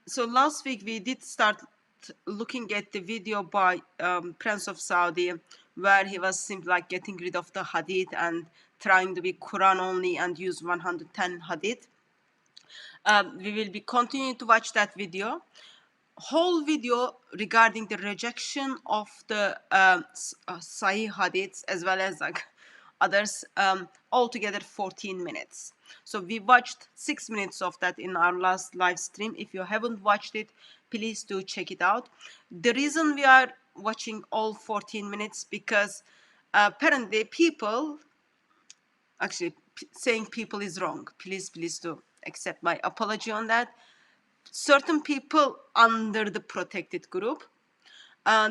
So last week we did start looking at the video by Prince of Saudi, where he was simply like getting rid of the Hadith and trying to be Quran only and use 110 Hadith. We will be continuing to watch that video. Whole video regarding the rejection of the Sahih Hadiths as well as like others, altogether 14 minutes. So we watched 6 minutes of that in our last live stream. If you haven't watched it, please do check it out. The reason we are watching all 14 minutes because apparently people, actually saying people is wrong. Please do accept my apology on that. Certain people under the protected group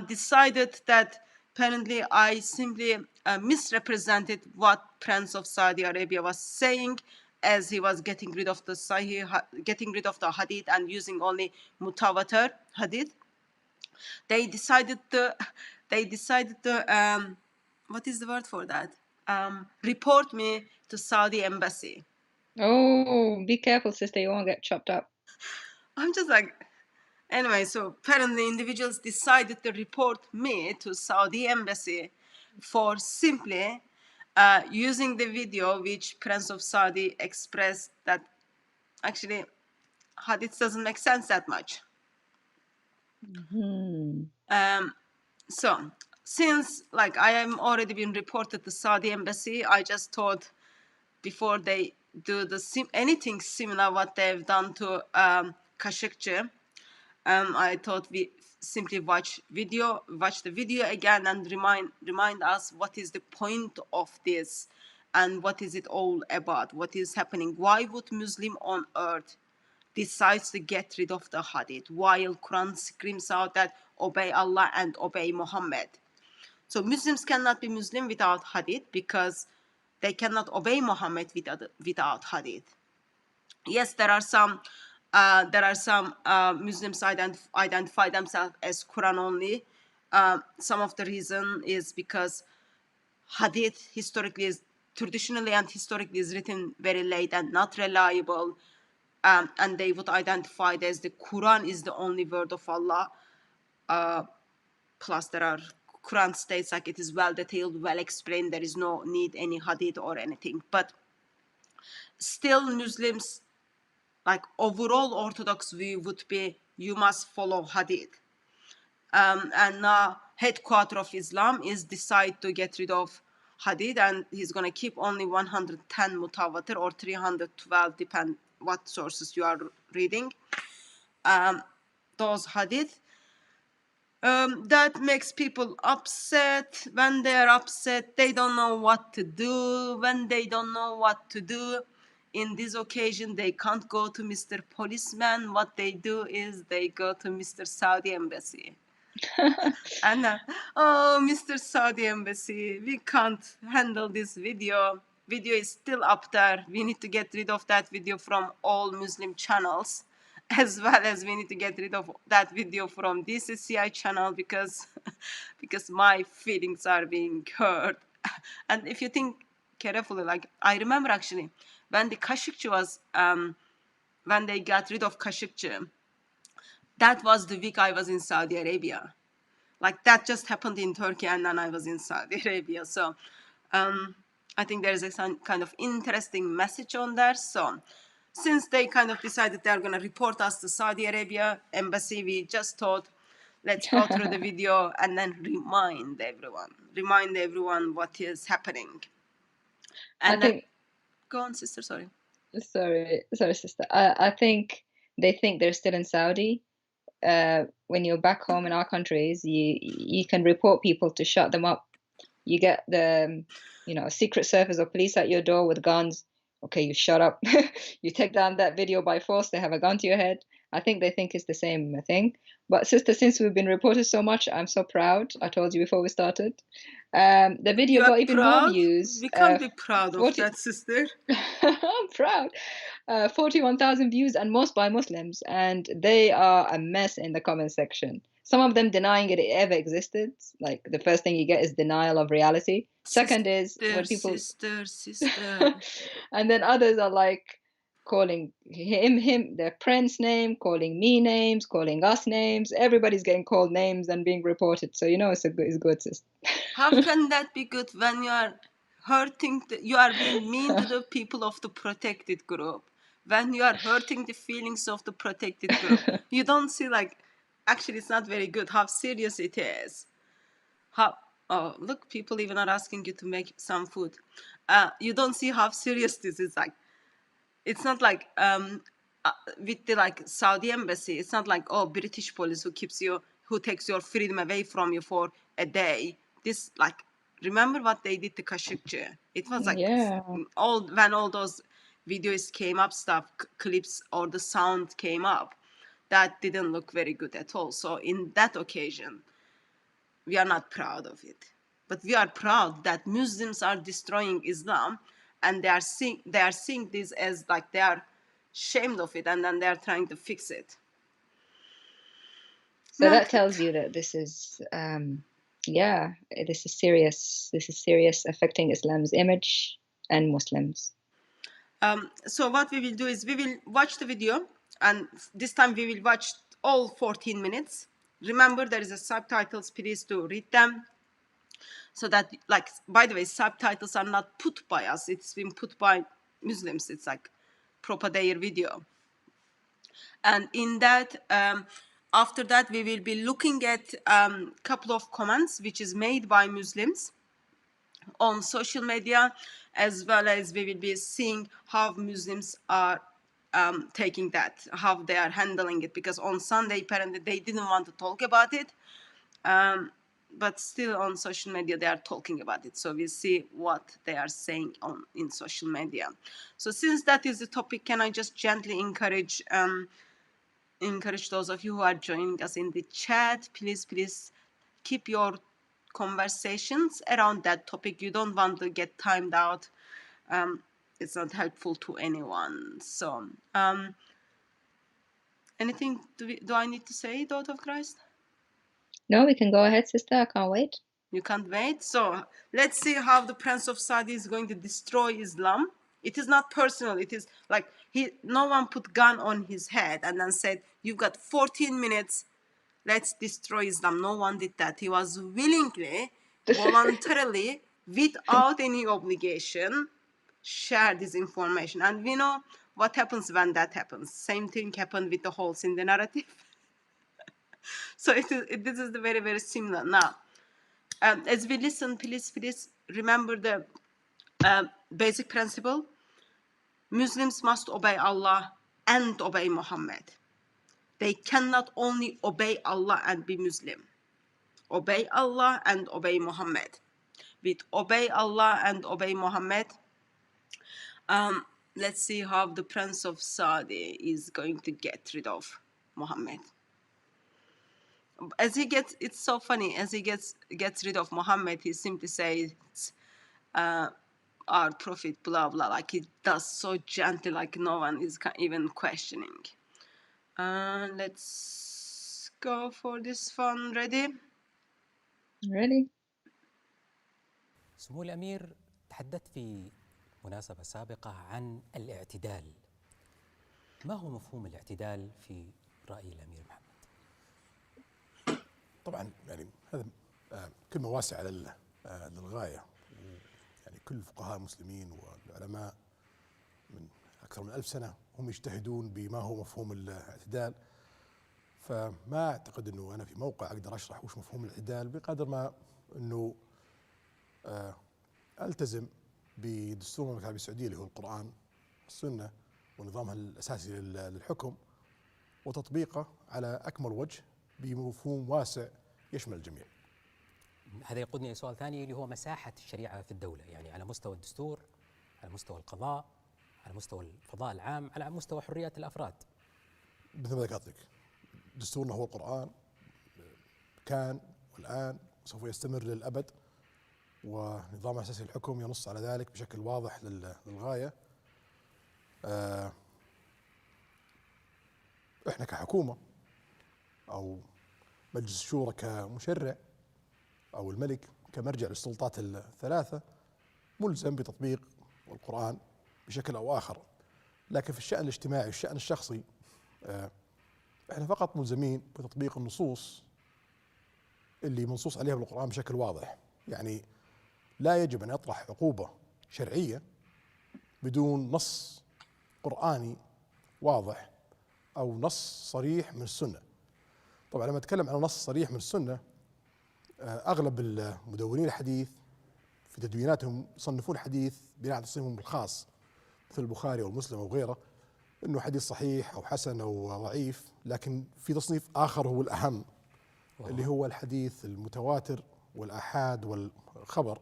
decided that apparently I simply misrepresented what Prince of Saudi Arabia was saying as he was getting rid of the Sahih, getting rid of the Hadith and using only Mutawatir Hadith. They decided to, what is the word for that? Report me to Saudi embassy. Oh, be careful, sister, you won't get chopped up. I'm just like, anyway, so apparently individuals decided to report me to Saudi embassy for simply using the video which Prince of Saudi expressed that actually Hadith doesn't make sense that much. So since like I am already been reported to Saudi embassy, I just thought before they do anything similar what they've done to Khashoggi, I thought we simply watch the video again and remind us what is the point of this and what is it all about, what is happening. Why would Muslim on earth decides to get rid of the Hadith while Quran screams out that obey Allah and obey Muhammad? So Muslims cannot be Muslim without Hadith because they cannot obey Muhammad without Hadith. Yes, there are some Muslims identify themselves as Quran only. Some of the reason is because Hadith traditionally and historically is written very late and not reliable, and they would identify it as the Quran is the only word of Allah. Plus, there are Quran states like it is well detailed, well explained. There is no need any Hadith or anything. But still, Muslims, like overall orthodox view would be you must follow Hadith. And now headquarter of Islam is decide to get rid of Hadith and he's going to keep only 110 Mutawatir or 312, depend what sources you are reading. Those Hadith. That makes people upset. When they're upset, they don't know what to do. When they don't know what to do, in this occasion, they can't go to Mr. Policeman. What they do is they go to Mr. Saudi Embassy. And oh, Mr. Saudi Embassy, we can't handle this video. Video is still up there. We need to get rid of that video from all Muslim channels, as well as we need to get rid of that video from DCCI channel because my feelings are being hurt. And if you think carefully, like I remember actually when the Khashoggi was when they got rid of Khashoggi, that was the week I was in Saudi Arabia. Like that just happened in Turkey and then I was in Saudi Arabia. So I think there's a kind of interesting message on there. So since they kind of decided they're going to report us to Saudi Arabia embassy, we just thought, let's go through the video and then remind everyone what is happening. And go on, sister, sorry, sister. I think they think they're still in Saudi. When you're back home in our countries, you can report people to shut them up. You get the Secret Service or police at your door with guns. Okay, you shut up. You take down that video by force, they have a gun to your head. I think they think it's the same thing. But sister, since we've been reported so much, I'm so proud. I told you before we started. The video got even more views. We can't be proud of that, sister. I'm proud. 41,000 views and most by Muslims. And they are a mess in the comment section. Some of them denying it ever existed. Like the first thing you get is denial of reality. Second is when people sister. And then others are like, calling him, the prince name, calling me names, calling us names. Everybody's getting called names and being reported. So it's good, sister. How can that be good when you are hurting? You are being mean to the people of the protected group. When you are hurting the feelings of the protected group, you don't see actually it's not very good how serious it is. Oh look, people even are asking you to make some food. You don't see how serious this is. It's not like with the Saudi embassy. It's not like British police who takes your freedom away from you for a day. This remember what they did to Khashoggi? It was when all those videos came up, clips or the sound came up, that didn't look very good at all. So in that occasion, we are not proud of it, but we are proud that Muslims are destroying Islam, and they are seeing this as they are ashamed of it, and then they are trying to fix it. So that tells you that this is this is serious. This is serious, affecting Islam's image and Muslims. So what we will do is we will watch the video, and this time we will watch all 14 minutes. Remember, there is a subtitles, please to read them. So that, by the way, subtitles are not put by us. It's been put by Muslims. It's proper their video. And in that, after that, we will be looking at a couple of comments which is made by Muslims on social media, as well as we will be seeing how Muslims are taking that, how they are handling it, because on Sunday apparently they didn't want to talk about it, but still on social media they are talking about it. So we'll see what they are saying in social media. So since that is the topic, can I just gently encourage those of you who are joining us in the chat, please keep your conversations around that topic. You don't want to get timed out. It's not helpful to anyone. So anything do I need to say, daughter of Christ? No, we can go ahead, sister. I can't wait. You can't wait? So let's see how the Prince of Saudi is going to destroy Islam. It is not personal. It is no one put gun on his head and then said, you've got 14 minutes, let's destroy Islam. No one did that. He was willingly, voluntarily, without any obligation, share this information. And we know what happens when that happens. Same thing happened with the holes in the narrative. So this is the very, very similar. Now, as we listen, please remember the basic principle. Muslims must obey Allah and obey Muhammad. They cannot only obey Allah and be Muslim. Obey Allah and obey Muhammad. With obey Allah and obey Muhammad, let's see how the Prince of Saudi is going to get rid of Muhammad. It's so funny, as he gets rid of Muhammad, he simply says, our prophet, blah, blah, he does so gently, no one is even questioning. Let's go for this fun. Ready? Ready. سمو الأمير، تحدثت في مناسبة سابقة عن الاعتدال. ما هو مفهوم الاعتدال في رأي الأمير محمد؟ طبعا هذا كلمة واسعة للغاية. كل الفقهاء المسلمين والعلماء من أكثر من 1000 سنة هم يجتهدون بما هو مفهوم الاعتدال. فما أعتقد أنه أنا في موقع أقدر أشرح وش مفهوم الاعتدال، بقدر ما أنه ألتزم بدستور المملكة العربية السعودية اللي هو القرآن والسنة ونظامها الأساسي للحكم، وتطبيقه على أكمل وجه بمفهوم واسع يشمل الجميع. هذا يقودني إلى سؤال ثاني، اللي هو مساحة الشريعة في الدولة، يعني على مستوى الدستور، على مستوى القضاء، على مستوى الفضاء العام، على مستوى حريات الأفراد. مثل ما ذكرت لك، دستورنا هو القرآن، كان والآن سوف يستمر للأبد، ونظام أساسي الحكم ينص على ذلك بشكل واضح للغاية. إحنا كحكومة أو مجلس الشورى كمشرع أو الملك كمرجع للسلطات الثلاثة ملزم بتطبيق القرآن بشكل أو آخر، لكن في الشأن الاجتماعي والشأن الشخصي احنا فقط ملزمين بتطبيق النصوص اللي منصوص عليها بالقرآن بشكل واضح. يعني لا يجب أن يطرح عقوبة شرعية بدون نص قرآني واضح أو نص صريح من السنة. طبعا لما أتكلم عن نص صريح من السنة، أغلب المدونين الحديث في تدويناتهم يصنفون الحديث بناء على تصنيفهم الخاص مثل البخاري أو مسلم أو غيره أنه حديث صحيح أو حسن أو ضعيف، لكن في تصنيف آخر هو الأهم اللي هو الحديث المتواتر والآحاد والخبر،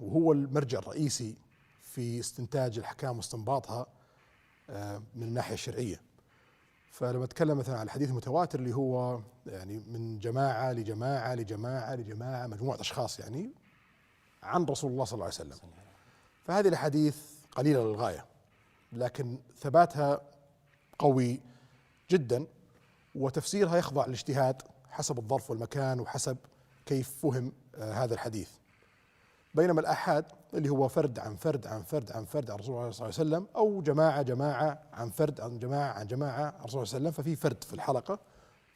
وهو المرجع الرئيسي في استنتاج الأحكام واستنباطها من الناحية الشرعية. فلما أتكلم مثلا عن الحديث المتواتر اللي هو يعني من جماعة لجماعة لجماعة لجماعة، مجموعة أشخاص يعني عن رسول الله صلى الله عليه وسلم، فهذه الأحاديث قليلة للغاية، لكن ثباتها قوي جدا، وتفسيرها يخضع للاجتهاد حسب الظرف والمكان وحسب كيف فهم هذا الحديث. بينما الآحاد اللي هو فرد عن فرد عن فرد عن فرد عن رسول الله صلى الله عليه وسلم، أو جماعة جماعة عن فرد عن جماعة عن جماعة عن رسول الله صلى الله عليه وسلم، ففي فرد في الحلقة،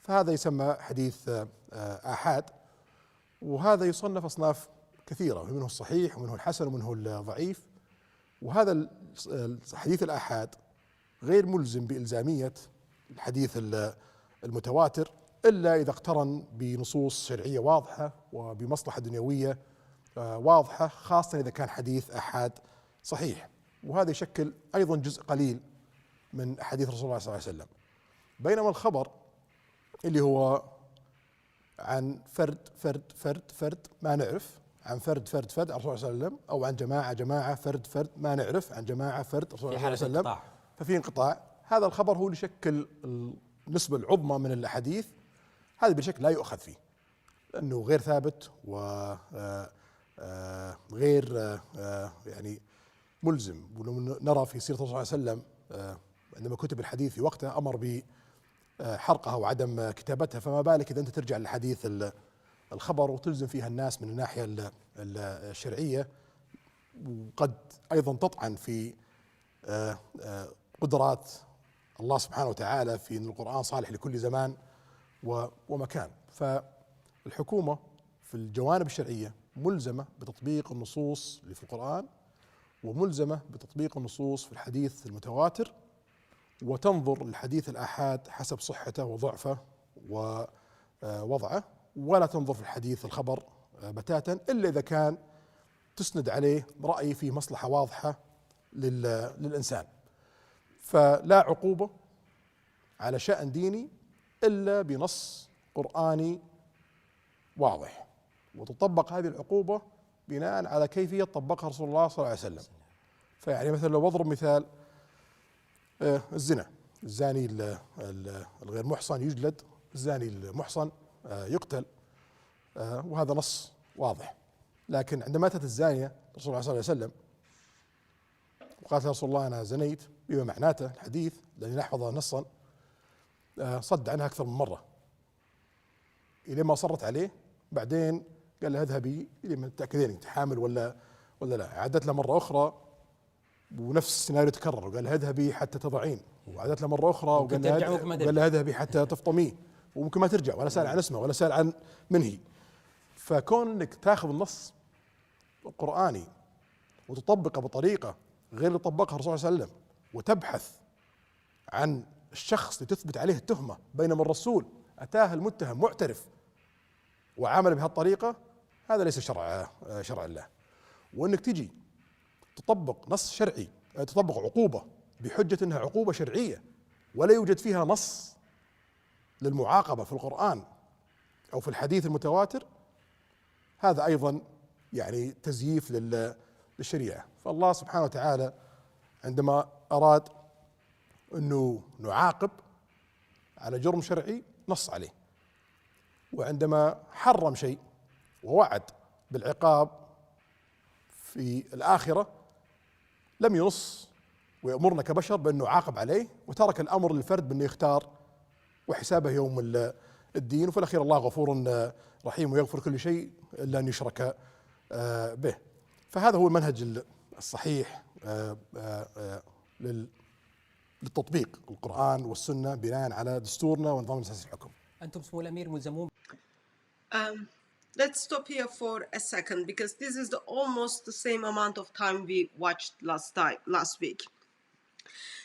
فهذا يسمى حديث آحاد. وهذا يصنف أصناف كثيرة، ومنه الصحيح ومنه الحسن ومنه الضعيف. وهذا الحديث الآحاد غير ملزم بإلزامية الحديث المتواتر إلا إذا اقترن بنصوص شرعية واضحة وبمصلحة دنيوية واضحة، خاصة إذا كان حديث آحاد صحيح، وهذا يشكل أيضا جزء قليل من حديث رسول الله صلى الله عليه وسلم. بينما الخبر اللي هو عن فرد فرد فرد فرد ما نعرف، عن فرد فرد فرد عن رسول الله صلى الله عليه وسلم، أو عن جماعة جماعة فرد فرد ما نعرف عن جماعة فرد رسول الله صلى الله عليه وسلم، ففي انقطاع. هذا الخبر هو اللي يشكل النسبة العظمى من الأحاديث، هذا بشكل لا يؤخذ فيه لأنه غير ثابت وغير يعني ملزم. ولو نرى في سيرة الرسول صلى الله عليه وسلم عندما كتب الحديث في وقتها أمر بحرقها وعدم كتابتها، فما بالك إذا أنت ترجع لحديث الخبر وتلزم فيها الناس من الناحية الشرعية، وقد أيضا تطعن في قدرات الله سبحانه وتعالى في أن القرآن صالح لكل زمان ومكان. فالحكومة في الجوانب الشرعية ملزمة بتطبيق النصوص اللي في القرآن، وملزمة بتطبيق النصوص في الحديث المتواتر، وتنظر للحديث الآحاد حسب صحته وضعفه ووضعه، ولا تنظر في الحديث الخبر بتاتا إلا إذا كان تسند عليه رأي فيه مصلحة واضحة للإنسان. فلا عقوبة على شأن ديني إلا بنص قرآني واضح، وتطبق هذه العقوبة بناء على كيفية طبقها رسول الله صلى الله عليه وسلم. فيعني مثلا لو بضرب مثال الزنا، الزاني الغير محصن يجلد، الزاني المحصن يقتل، وهذا نص واضح. لكن عندما أتت الزانية رسول الله صلى الله عليه وسلم وقالت يا رسول الله أنا زنيت بما معناته الحديث الذي نحفظه نصا، صد عنها أكثر من مرة إلى ما صرت عليه. بعدين قال لها اذهبي إلى من تأكدين أنت حامل ولا لا. عادت لها مرة أخرى ونفس السيناريو تكرر، وقال لها اذهبي حتى تضعين، وعادت لها مرة أخرى وقال لها اذهبي حتى تفطميه، وممكن ما ترجع ولا سأل عن اسمه ولا سأل عن من هي. فكون انك تاخذ النص القرآني وتطبقه بطريقة غير اللي طبقها الرسول صلى الله عليه وسلم، وتبحث عن الشخص لتثبت عليه التهمة، بينما الرسول أتاه المتهم معترف وعامل بهالطريقة، هذا ليس شرع الله. وانك تجي تطبق نص شرعي، تطبق عقوبة بحجة انها عقوبة شرعية ولا يوجد فيها نص للمعاقبة في القرآن او في الحديث المتواتر، هذا ايضا يعني تزييف للشريعة. فالله سبحانه وتعالى عندما اراد انه نعاقب على جرم شرعي نص عليه، وعندما حرم شيء ووعد بالعقاب في الآخرة لم ينص ويأمرنا كبشر بأن نعاقب عليه، وترك الأمر للفرد بأنه يختار وحسابه يوم الدين. وفي الأخير الله غفور رحيم ويغفر كل شيء إلا أن يشرك به. فهذا هو المنهج الصحيح للتطبيق القرآن والسنة بناء على دستورنا ونظام الأساسي الحكم. أنتم سمو الأمير ملزمون. Let's stop here for a second because this is almost the same amount of time we watched last week.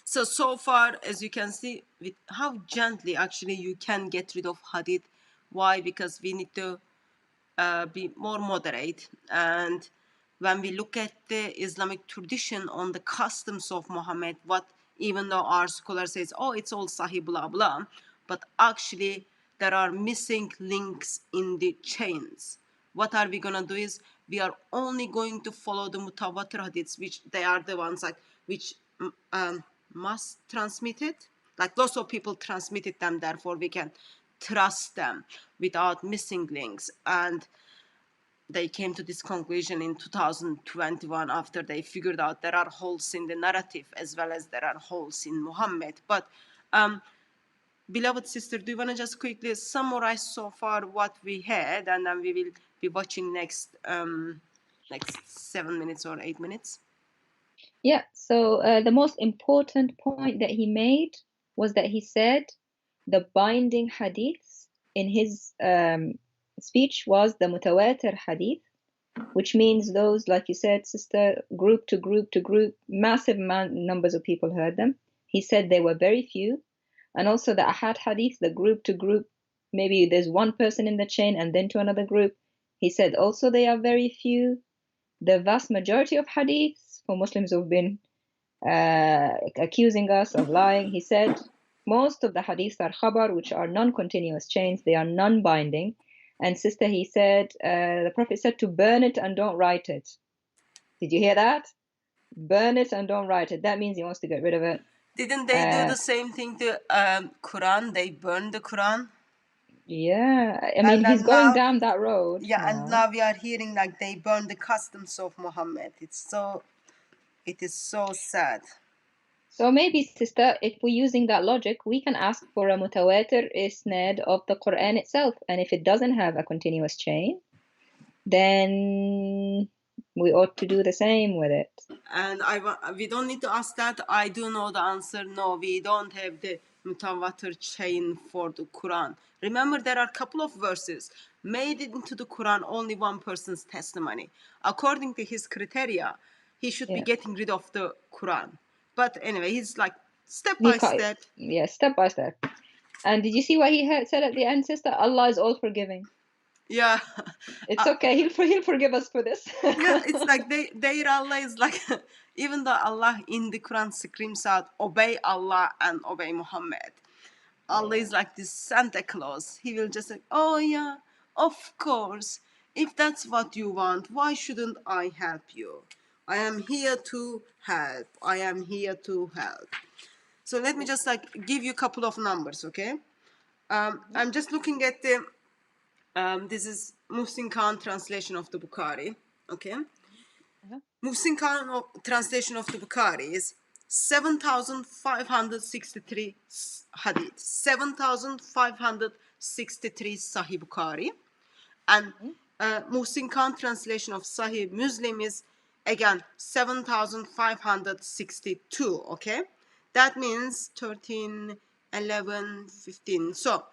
So far, as you can see, with how gently actually you can get rid of hadith. Why? Because we need to be more moderate. And when we look at the Islamic tradition on the customs of Muhammad, what even though our scholar says, oh, it's all sahih, blah, blah, but actually there are missing links in the chains. What are we gonna do is we are only going to follow the mutawatir hadiths, which they are the ones like which must transmit it. Like lots of people transmitted them, therefore we can trust them without missing links. And they came to this conclusion in 2021 after they figured out there are holes in the narrative as well as there are holes in Muhammad. But beloved sister, do you want to just quickly summarize so far what we had, and then we will be watching next 7 minutes or 8 minutes? Yeah, so the most important point that he made was that he said the binding hadiths in his speech was the mutawatir hadith, which means those, like you said, sister, group to group to group, massive numbers of people heard them. He said they were very few. And also the ahad hadith, the group to group, maybe there's one person in the chain and then to another group. He said also they are very few. The vast majority of hadiths, for Muslims who've been accusing us of lying, he said most of the hadiths are khabar, which are non-continuous chains. They are non-binding. And sister, he said, the Prophet said to burn it and don't write it. Did you hear that? Burn it and don't write it. That means he wants to get rid of it. Didn't they do the same thing to Quran? They burned the Quran. Yeah, I mean, he's going down that road. Yeah, now. And now we are hearing like they burned the customs of Muhammad. It is so sad. So maybe, sister, if we're using that logic, we can ask for a mutawatir isnad of the Quran itself. And if it doesn't have a continuous chain, then we ought to do the same with it. And we don't need to ask that. I do know the answer. No, we don't have the mutawatir chain for the Quran. Remember, there are a couple of verses made it into the Quran, only one person's testimony. According to his criteria, he should be getting rid of the Quran. But anyway, he's like step by step. Yeah, step by step. And did you see what he said at the end, sister? Allah is all forgiving. Yeah. It's okay. He'll forgive us for this. Yeah, it's like their Allah is like, even though Allah in the Quran screams out, obey Allah and obey Muhammad. Allah is like this Santa Claus. He will just say, oh yeah, of course. If that's what you want, why shouldn't I help you? I am here to help. I am here to help. So let me just like give you a couple of numbers, okay? I'm just looking at the, this is Muhsin Khan translation of the Bukhari, okay? Muhsin Khan translation of the Bukhari is 7,563 hadith, 7,563 Sahih Bukhari. And Muhsin Khan translation of Sahih Muslim is again 7,562, okay? That means 13, 11, 15. So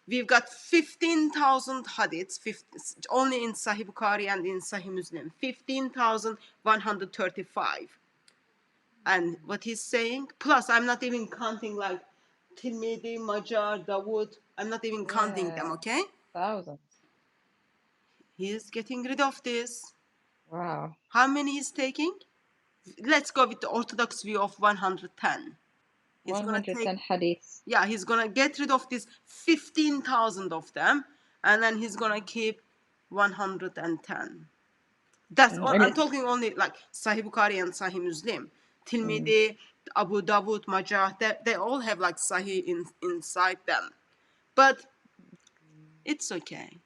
we've got 15,000 hadiths, only in Sahih Bukhari and in Sahih Muslim, 15,135. And what he's saying, plus I'm not even counting like Tirmidhi, Majar, Dawood, I'm not even counting them, okay? Thousands. He's getting rid of this. Wow. How many he's taking? Let's go with the orthodox view of 110. He's 110 hadiths. Yeah, he's gonna get rid of this 15,000 of them, and then he's gonna keep 110. That's all, I'm talking only like Sahih Bukhari and Sahih Muslim. Tirmidhi, Abu Dawud, Majah, they all have like Sahih inside them. But it's okay.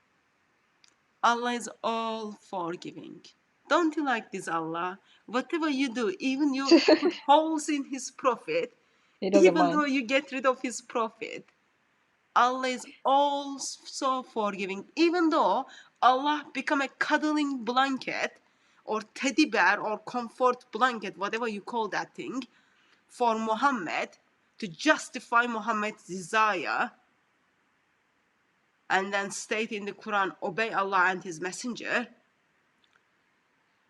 Allah is all forgiving. Don't you like this Allah? Whatever you do, even you put holes in his prophet, even though you get rid of his prophet, Allah is also forgiving. Even though Allah become a cuddling blanket or teddy bear or comfort blanket, whatever you call that thing, for Muhammad to justify Muhammad's desire and then state in the Quran, obey Allah and His Messenger,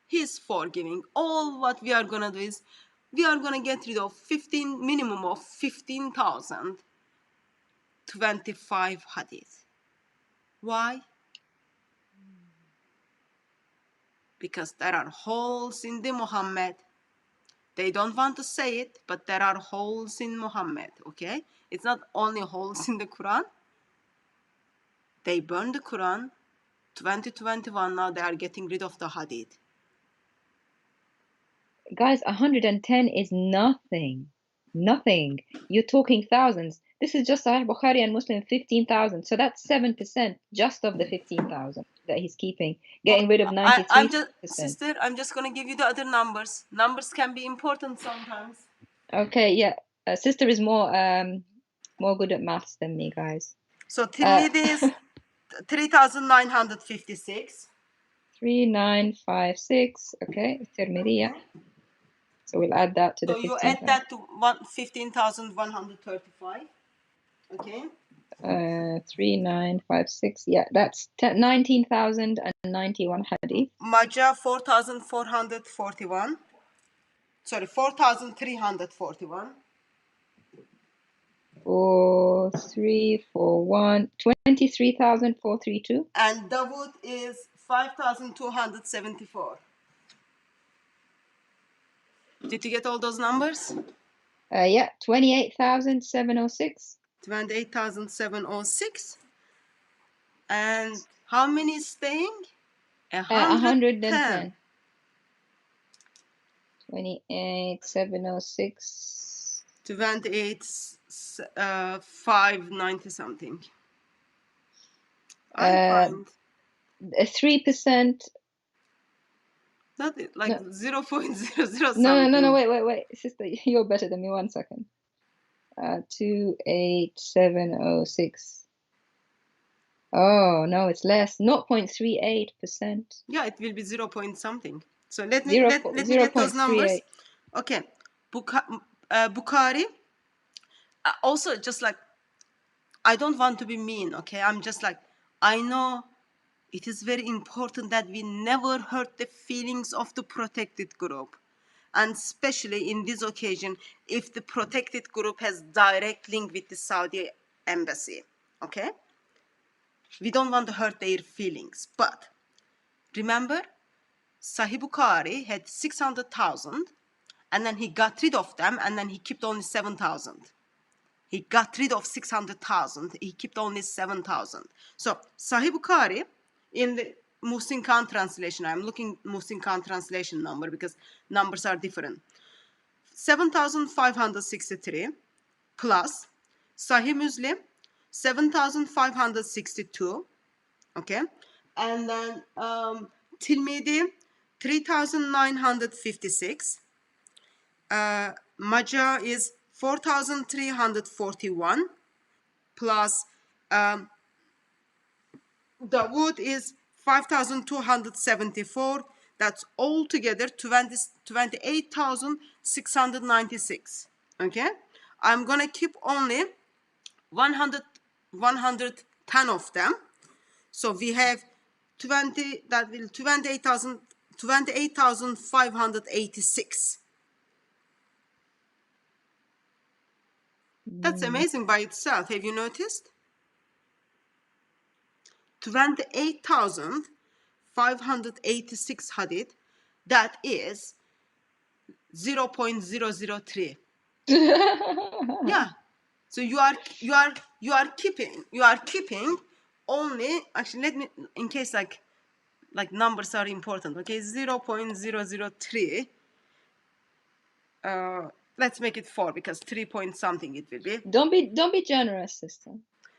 He's forgiving. All what we are going to do is we are going to get rid of minimum of 15,025 hadith. Why? Because there are holes in the Muhammad. They don't want to say it, but there are holes in Muhammad, okay? It's not only holes in the Quran. They burned the Quran. 2021, now they are getting rid of the hadith. Guys, 110 is nothing. Nothing. You're talking thousands. This is just Sahih Bukhari and Muslim, 15,000. So that's 7% just of the 15,000 that he's keeping. Getting rid of 93%. Sister, I'm just going to give you the other numbers. Numbers can be important sometimes. Okay, yeah. Sister is more good at maths than me, guys. So Tirmidhi is 3,956. 3956. Okay, Tirmidhi, yeah. So we'll add that to the 15,000. So you add that to 15,135. Okay. 3956. Yeah, that's 19,091 hadith. Majah 4,441. Sorry, 4,341. 4341. 23,432. And Dawood is 5,274. Did you get all those numbers? Yeah, 28,706. 28,706. And how many is staying? 110. 28,706. 590 something. I find 3%. not like No. 0.00 something. No, wait. Sister, you're better than me. 1 second. 28,706. Oh, no, it's less. 0.38%. Yeah, it will be 0 point something. So let me get those numbers. Okay. Bukhari. Also, just like, I don't want to be mean, okay? I'm just like, I know it is very important that we never hurt the feelings of the protected group. And especially in this occasion, if the protected group has direct link with the Saudi embassy, okay? We don't want to hurt their feelings. But remember, Sahih Bukhari had 600,000, and then he got rid of them, and then he kept only 7,000. He got rid of 600,000. He kept only 7,000. So Sahih Bukhari, in the Muhsin Khan translation, I'm looking Muhsin Khan translation number because numbers are different. 7,563 plus Sahih Muslim, 7,562. Okay, and then Tirmidhi, 3,956. Majah is 4,341 plus Dawood is 5,274. That's altogether 28,696. Okay, I'm gonna keep only 110 of them. So we have 28,586. That's amazing by itself. Have you noticed? 28,586 hadith. That is 0.003. Yeah. So you are keeping only, actually, let me, in case like numbers are important, okay, 0.003. Let's make it 4 because 3 point something it will be. Don't be generous, sister.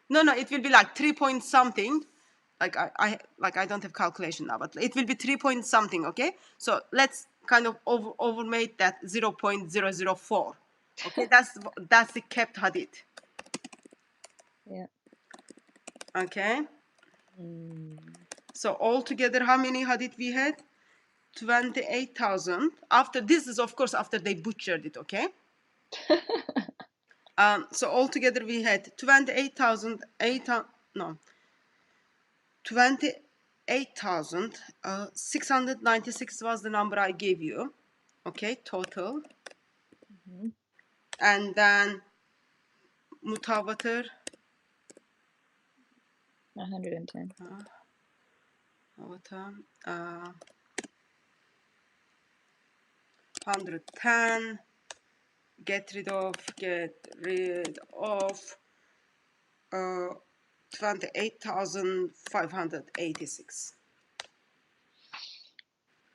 No, it will be like 3 point something. Like I don't have calculation now, but it will be 3 point something, okay? So let's kind of overmate that 0.004. Okay, that's the kept hadith. Yeah. Okay. So altogether, how many hadith we had? 28,000. After this is, of course, after they butchered it, okay? So altogether we had 28,696 was the number I gave you. Okay, total. Mhm. And then mutawatir, 110. 110. Get rid of 28,586.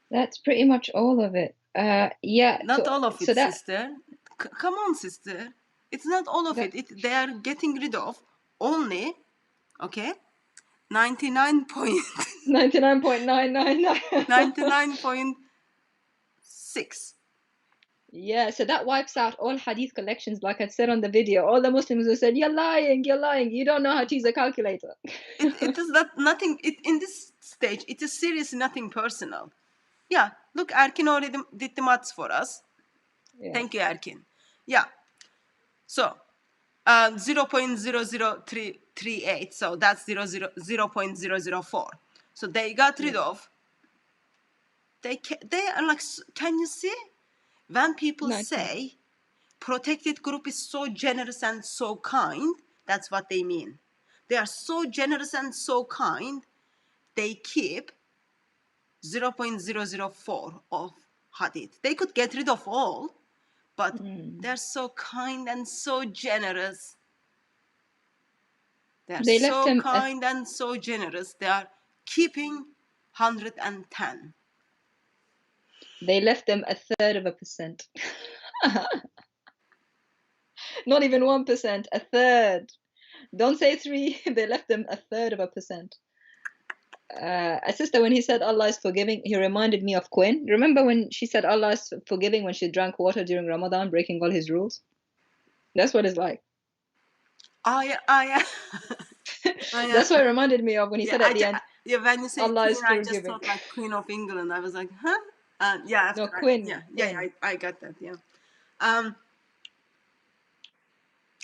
That's pretty much all of it. Yeah. Not all of it, so that sister. Come on, sister. It's not all of that it. They are getting rid of only, okay, 99 point 99.999. 99.6. Yeah, so that wipes out all hadith collections, like I said on the video. All the Muslims who said, you're lying, you don't know how to use a calculator. It is not nothing. In this stage, it is seriously nothing personal. Yeah, look, Erkin already did the maths for us. Yeah. Thank you, Erkin. Yeah. So 0.00338. So that's 0.004. So they got rid of. They are like. Can you see? When people 19. say protected group is so generous and so kind, that's what they mean. They are so generous and so kind. They keep 0.004 of hadith. They could get rid of all, but they're so kind and so generous. They left so him kind and so generous. They are keeping 110. They left them 1/3%. Not even 1%, 1/3. Don't say 3. They left them 1/3%. A sister, when he said Allah is forgiving, he reminded me of Quinn. Remember when she said Allah is forgiving when she drank water during Ramadan, breaking all his rules? That's what it's like. That's what it reminded me of when he said at the end, Yeah, when you say Allah Queen, is I just forgiving. thought like Queen of England. I was like, huh? Yeah, after No, Quinn. I got that. Yeah.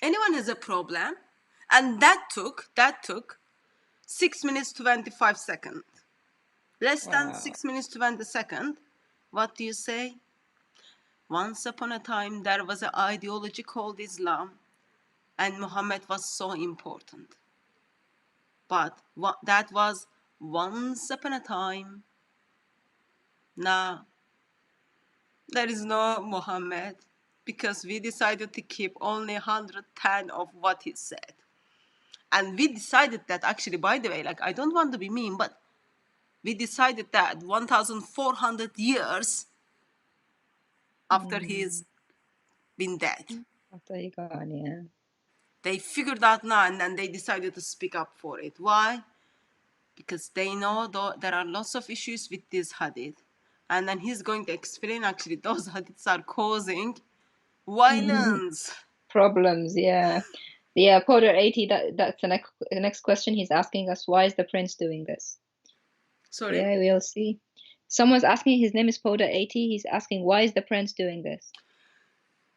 Anyone has a problem, and that took 6 minutes 25 seconds. Less than 6 minutes 20 seconds. What do you say? Once upon a time, there was an ideology called Islam, and Muhammad was so important. But that was once upon a time. Now, there is no Muhammad because we decided to keep only 110 of what he said. And we decided that, actually, by the way, like, I don't want to be mean, but we decided that 1,400 years after he's been dead. After he gone, yeah. They figured out now, and then they decided to speak up for it. Why? Because they know there are lots of issues with this hadith. And then he's going to explain, actually, those hadiths are causing violence. Problems, yeah. Yeah, Porter 80, that's the next question he's asking us. Why is the prince doing this? Sorry? Yeah, we'll see. Someone's asking, his name is Porter 80. He's asking, why is the prince doing this?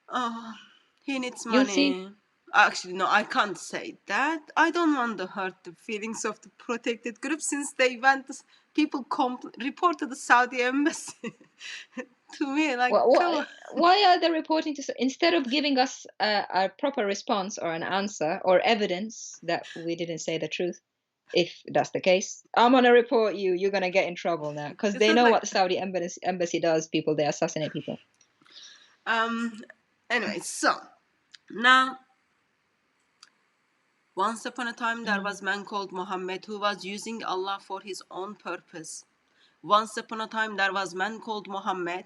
Oh, he needs You'll money. see. Actually, no, I can't say that. I don't want to hurt the feelings of the protected group, since they went, people reported the Saudi embassy to me. Like, why are they reporting to, instead of giving us a proper response or an answer or evidence that we didn't say the truth? If that's the case, I'm gonna report you. You're gonna get in trouble now, because they know what the Saudi embassy does. People, they assassinate people. Anyway, so now, once upon a time, there was a man called Muhammad who was using Allah for his own purpose. Once upon a time, there was a man called Muhammad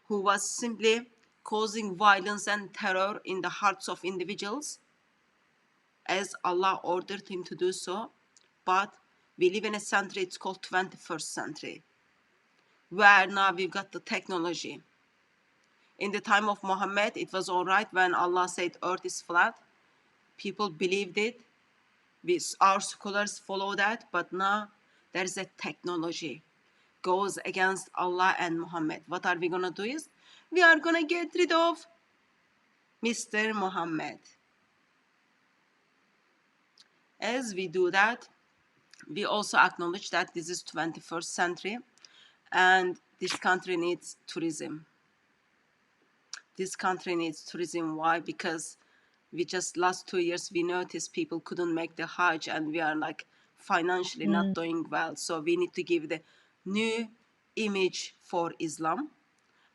who was simply causing violence and terror in the hearts of individuals, as Allah ordered him to do so. But we live in a century, it's called 21st century, where now we've got the technology. In the time of Muhammad, it was all right when Allah said earth is flat. People believed it. Our scholars follow that. But now there's a technology goes against Allah and Muhammad. What are we going to do is, we are going to get rid of Mr. Muhammad. as we do that, we also acknowledge that this is 21st century and this country needs tourism. This country needs tourism. Why? Because we just last 2 years we noticed people couldn't make the Hajj and we are like financially not doing well. So we need to give the new image for Islam,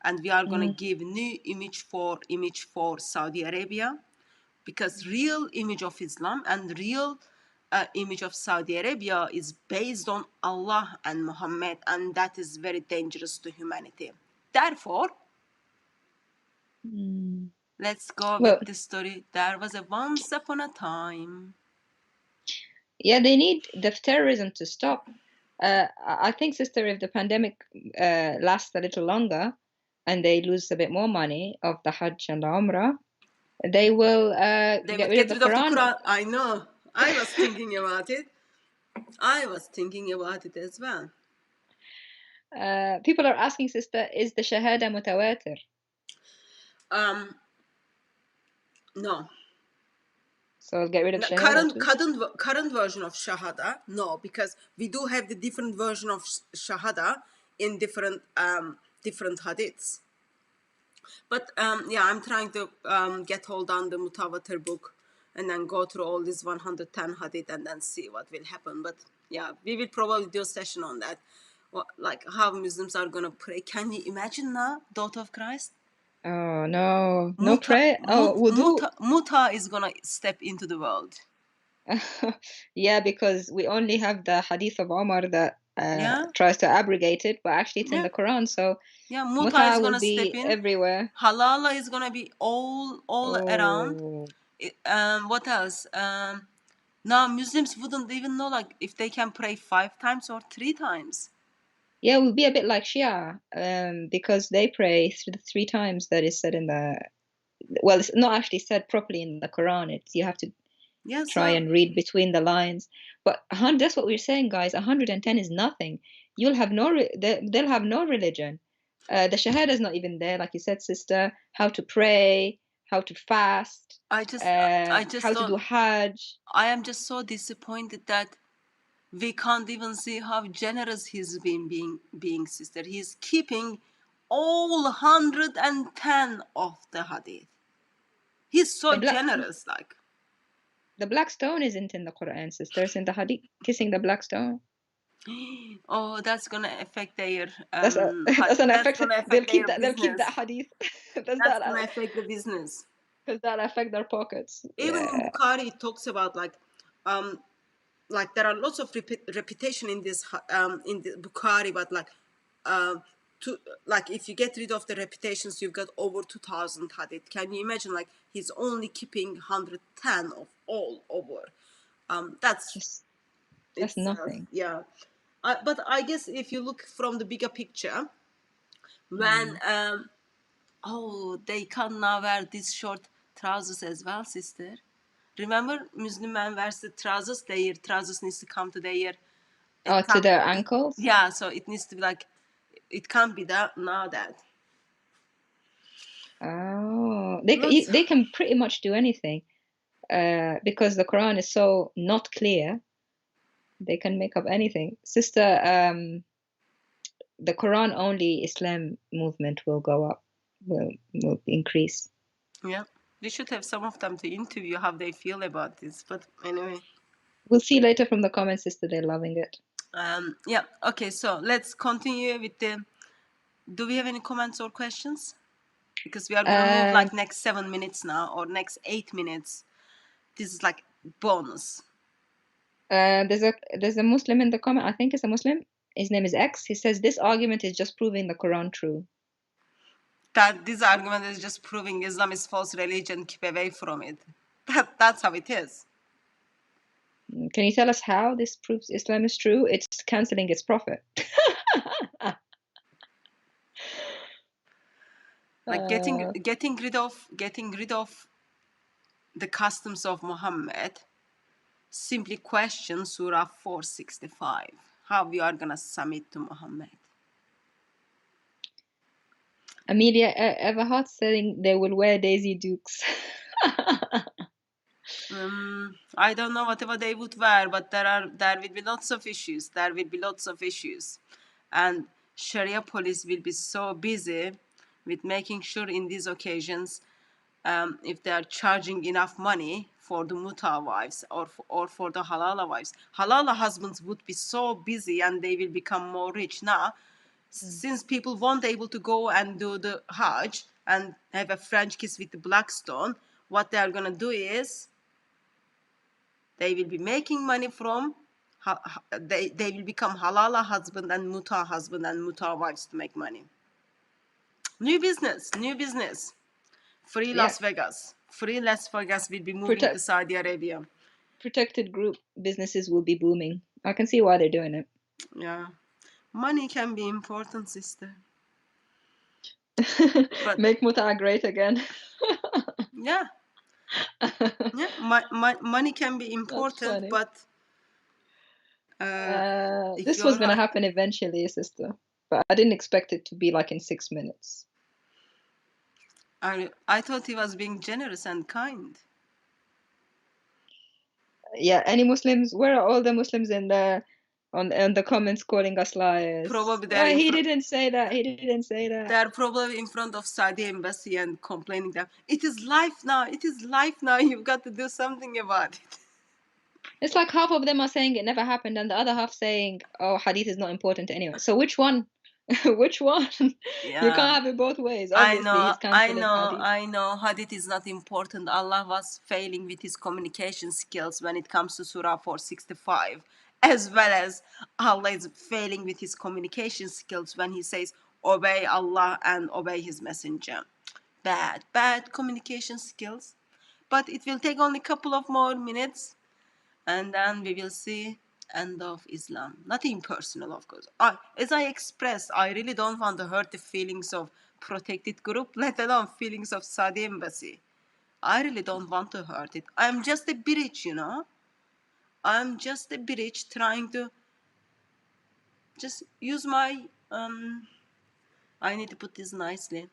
and we are going to give new image for Saudi Arabia, because real image of Islam and real image of Saudi Arabia is based on Allah and Muhammad, and that is very dangerous to humanity. Therefore, let's go Well, with the story. There was a once upon a time. yeah, they need the terrorism to stop. I think, sister, if the pandemic lasts a little longer and they lose a bit more money of the Hajj and the Umrah, they will They get would rid get of the rid of the Quran. Quran. I know. I was thinking about it. I was thinking about it as well. People are asking, sister, is the Shahada mutawatir? No. So get rid of No, Shahada too? current version of Shahada, no, because we do have the different version of Shahada in different hadiths. But yeah, I'm trying to get hold on the Mutawatir book and then go through all these 110 hadith and then see what will happen. But yeah, we will probably do a session on that, like how Muslims are gonna pray. Can you imagine now, daughter of Christ? Oh no, no prayer. Oh, wudu. Muta is gonna step into the world. Yeah, because we only have the Hadith of Omar that Yeah. tries to abrogate it, but actually it's in Yeah. the Quran. So Yeah, Muta muta is will gonna step be in. everywhere. Halala is gonna be all around. Oh, What else? Now Muslims wouldn't even know like if they can pray 5 times or 3 times. yeah, it will be a bit like Shia, because they pray three times. That is said in the, well, it's not actually said properly in the Quran. It's, you have to Yeah, try and read between the lines. But that's what we're saying, guys. 110 is nothing. You'll have no they'll have no religion. The Shahada is not even there, like you said, sister. How to pray, how to fast, I just how to do Hajj. I am just so disappointed that we can't even see how generous he's been being, sister. He's keeping all 110 of the hadith. He's so generous, like. The black stone isn't in the Quran, sisters. In the Hadith, kissing the black stone. Oh, that's gonna affect their That's an effect. gonna affect They'll keep their that. They'll keep business. that hadith. That's gonna affect the business. Does that affect their pockets? Even in Yeah. Bukhari, it talks about like there are lots of reputation in this in the Bukhari, but like to like if you get rid of the reputations, you've got over 2,000 hadith. Can you imagine? Like he's only keeping 110 of all over. That's nothing. Yeah. But I guess if you look from the bigger picture, when they can now wear these short trousers as well, sister. Remember, Muslim men wears the trousers. Their trousers needs to come to their to their ankles. Yeah, so it needs to be like, it can't be that now that. Oh, they can pretty much do anything, because the Quran is so not clear. They can make up anything, sister. The Quran only Islam movement will go up, will increase. Yeah, we should have some of them to interview how they feel about this. But anyway, we'll see later from the comments, sister. They're loving it. Yeah. Okay. So let's continue with the. Do we have any comments or questions? Because we are gonna move like next 7 minutes now, or next 8 minutes. This is like bonus. There's a Muslim in the comment. I think it's a Muslim. His name is X. He says this argument is just proving the Quran true. That this argument is just proving Islam is false religion. Keep away from it. That's how it is. Can you tell us how this proves Islam is true? It's canceling its prophet. Like getting rid of the customs of Muhammad. Simply question Surah 465. How we are gonna submit to Muhammad. Amelia Everhart saying they will wear Daisy Dukes. I don't know whatever they would wear, but there will be lots of issues. There will be lots of issues, and Sharia police will be so busy with making sure in these occasions, if they are charging enough money for the muta wives or for the halala wives, halala husbands would be so busy and they will become more rich now. Since people won't able to go and do the Hajj and have a French kiss with the black stone, what they are gonna do is they will be making money from they will become halala husband and muta wives to make money. New business. Free Yeah. Las Vegas. Free Las Vegas will be moving to Saudi Arabia. Protected group businesses will be booming. I can see why they're doing it. Yeah. Money can be important, sister. But Make muta great again. yeah. Money can be important, funny. but This was gonna happen eventually, sister. But I didn't expect it to be like in 6 minutes. I thought he was being generous and kind. Yeah, any Muslims? Where are all the Muslims in the on the comments calling us liars? Probably they're he didn't say that. He didn't say that. They're probably in front of Saudi embassy and complaining that it is life now. It is life now. You've got to do something about it. It's like half of them are saying it never happened, and the other half saying, "Oh, hadith is not important anyway." So which one? Which one? Yeah. You can't have it both ways. Obviously, he's canceling hadith. I know. Hadith is not important. Allah was failing with his communication skills when it comes to Surah 465, as well as Allah is failing with his communication skills when he says, obey Allah and obey his messenger. Bad communication skills. But it will take only a couple of more minutes, and then we will see end of Islam. Nothing personal, of course. As I expressed, I really don't want to hurt the feelings of protected group, let alone feelings of Saudi embassy. I really don't want to hurt it. I'm just a bridge, you know. I'm just a bridge trying to just use my I need to put this nicely.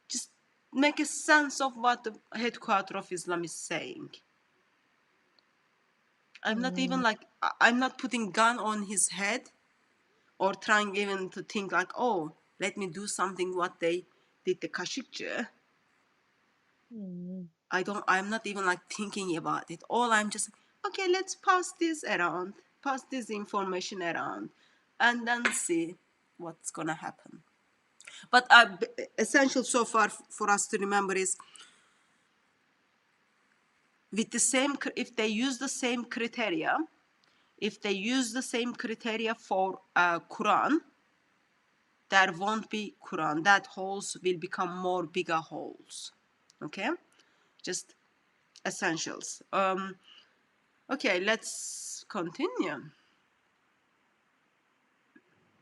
Just make a sense of what the headquarter of Islam is saying. I'm not even like, I'm not putting gun on his head or trying even to think like, oh, let me do something what they did the Kashikje. I'm not even like thinking about it. All I'm just, okay, let's pass this around, pass this information around, and then see what's gonna happen. But essential so far for us to remember is, with the same, if they use the same criteria, for Quran, there won't be Quran. That holes will become more bigger holes. Okay, just essentials. Okay, let's continue.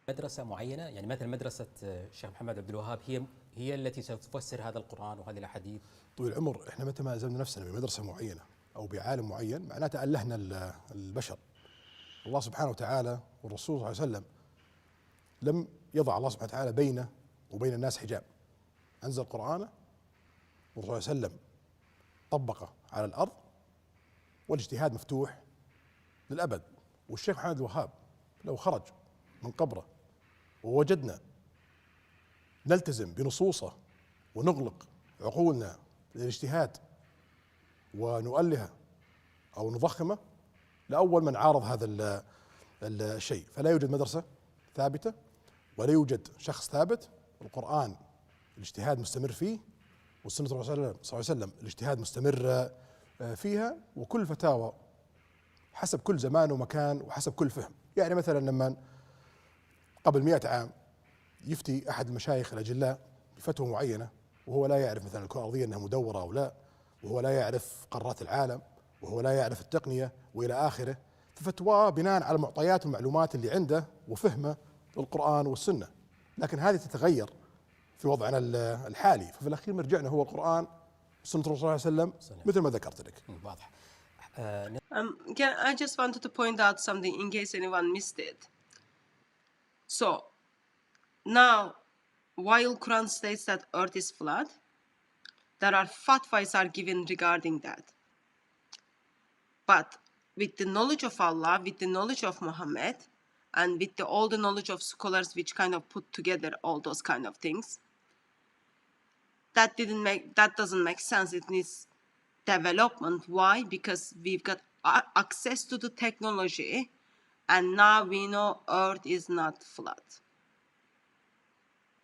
مدرسة معينة، يعني مثل مدرسة الشيخ محمد عبد الوهاب هي التي ستفسر هذا القرآن وهذه الأحاديث. طويل العمر احنا متى ما الزمنا نفسنا بمدرسة معينة أو بعالم معين معناته ألهنا البشر. الله سبحانه وتعالى والرسول صلى الله عليه وسلم لم يضع الله سبحانه وتعالى بينه وبين الناس حجاب. أنزل قرآنه والرسول صلى الله عليه وسلم طبقه على الأرض والاجتهاد مفتوح للأبد. والشيخ محمد الوهاب لو خرج من قبره ووجدنا نلتزم بنصوصه ونغلق عقولنا للاجتهاد ونؤلهه أو نضخمه لأول من عارض هذا الشيء. فلا يوجد مدرسة ثابتة ولا يوجد شخص ثابت. القرآن الاجتهاد مستمر فيه، والسنة الرسول صلى الله عليه وسلم الاجتهاد مستمر فيها، وكل فتاوى حسب كل زمان ومكان وحسب كل فهم. يعني مثلا لما قبل 100 عام يفتي أحد المشايخ الأجلاء بفتوى معينة وهو لا يعرف مثلا الكرة الأرضية أنها مدورة أو لا، وهو لا يعرف قارات العالم، وهو لا يعرف التقنية وإلى آخره، ففتواه بناء على المعطيات والمعلومات اللي عنده وفهمه القرآن والسنة. لكن هذه تتغير في وضعنا الحالي، ففي الأخير مرجعنا هو القرآن وسنة الرسول صلى الله عليه وسلم مثل ما ذكرت لك. واضح. I just wanted to point out something in case anyone missed it. So now, while Quran states that earth is flat, there are fatwas are given regarding that. But with the knowledge of Allah, with the knowledge of Muhammad, and with all the knowledge of scholars which kind of put together all those kind of things, that doesn't make sense. It needs development. Why? Because we've got access to the technology, and now we know Earth is not flat.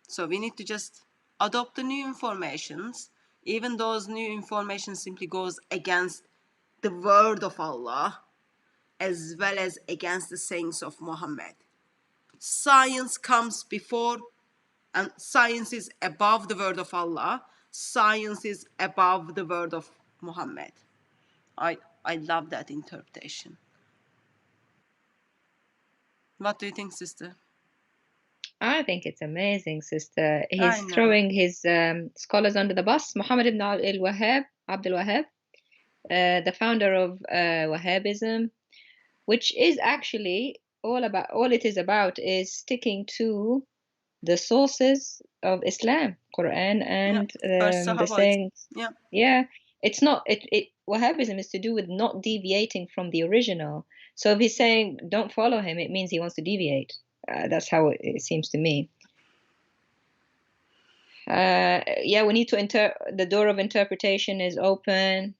So we need to just adopt the new informations, even those new information simply goes against the word of Allah as well as against the sayings of Muhammad. Science comes before, and science is above the word of Allah. Science is above the word of Muhammad. I love that interpretation. What do you think, sister? I think it's amazing, sister. He's throwing his scholars under the bus. Muhammad ibn Abdul Wahhab, the founder of Wahhabism, which is actually all it is about is sticking to the sources of Islam, Quran, and the sayings. Yeah, it's not. Wahhabism is to do with not deviating from the original. So if he's saying don't follow him, it means he wants to deviate. That's how it seems to me. Yeah, we need to the door of interpretation is open.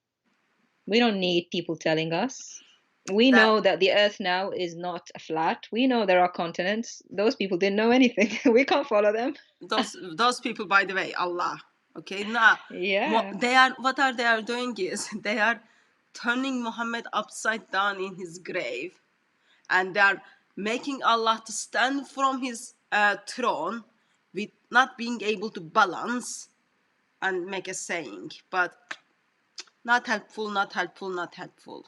We don't need people telling us. We know that the earth now is not flat. We know there are continents. Those people didn't know anything. We can't follow them. Those people, by the way, Allah. Okay, now what they are doing is they are turning Muhammad upside down in his grave, and they are making Allah to stand from his throne with not being able to balance and make a saying, but not helpful, not helpful, not helpful.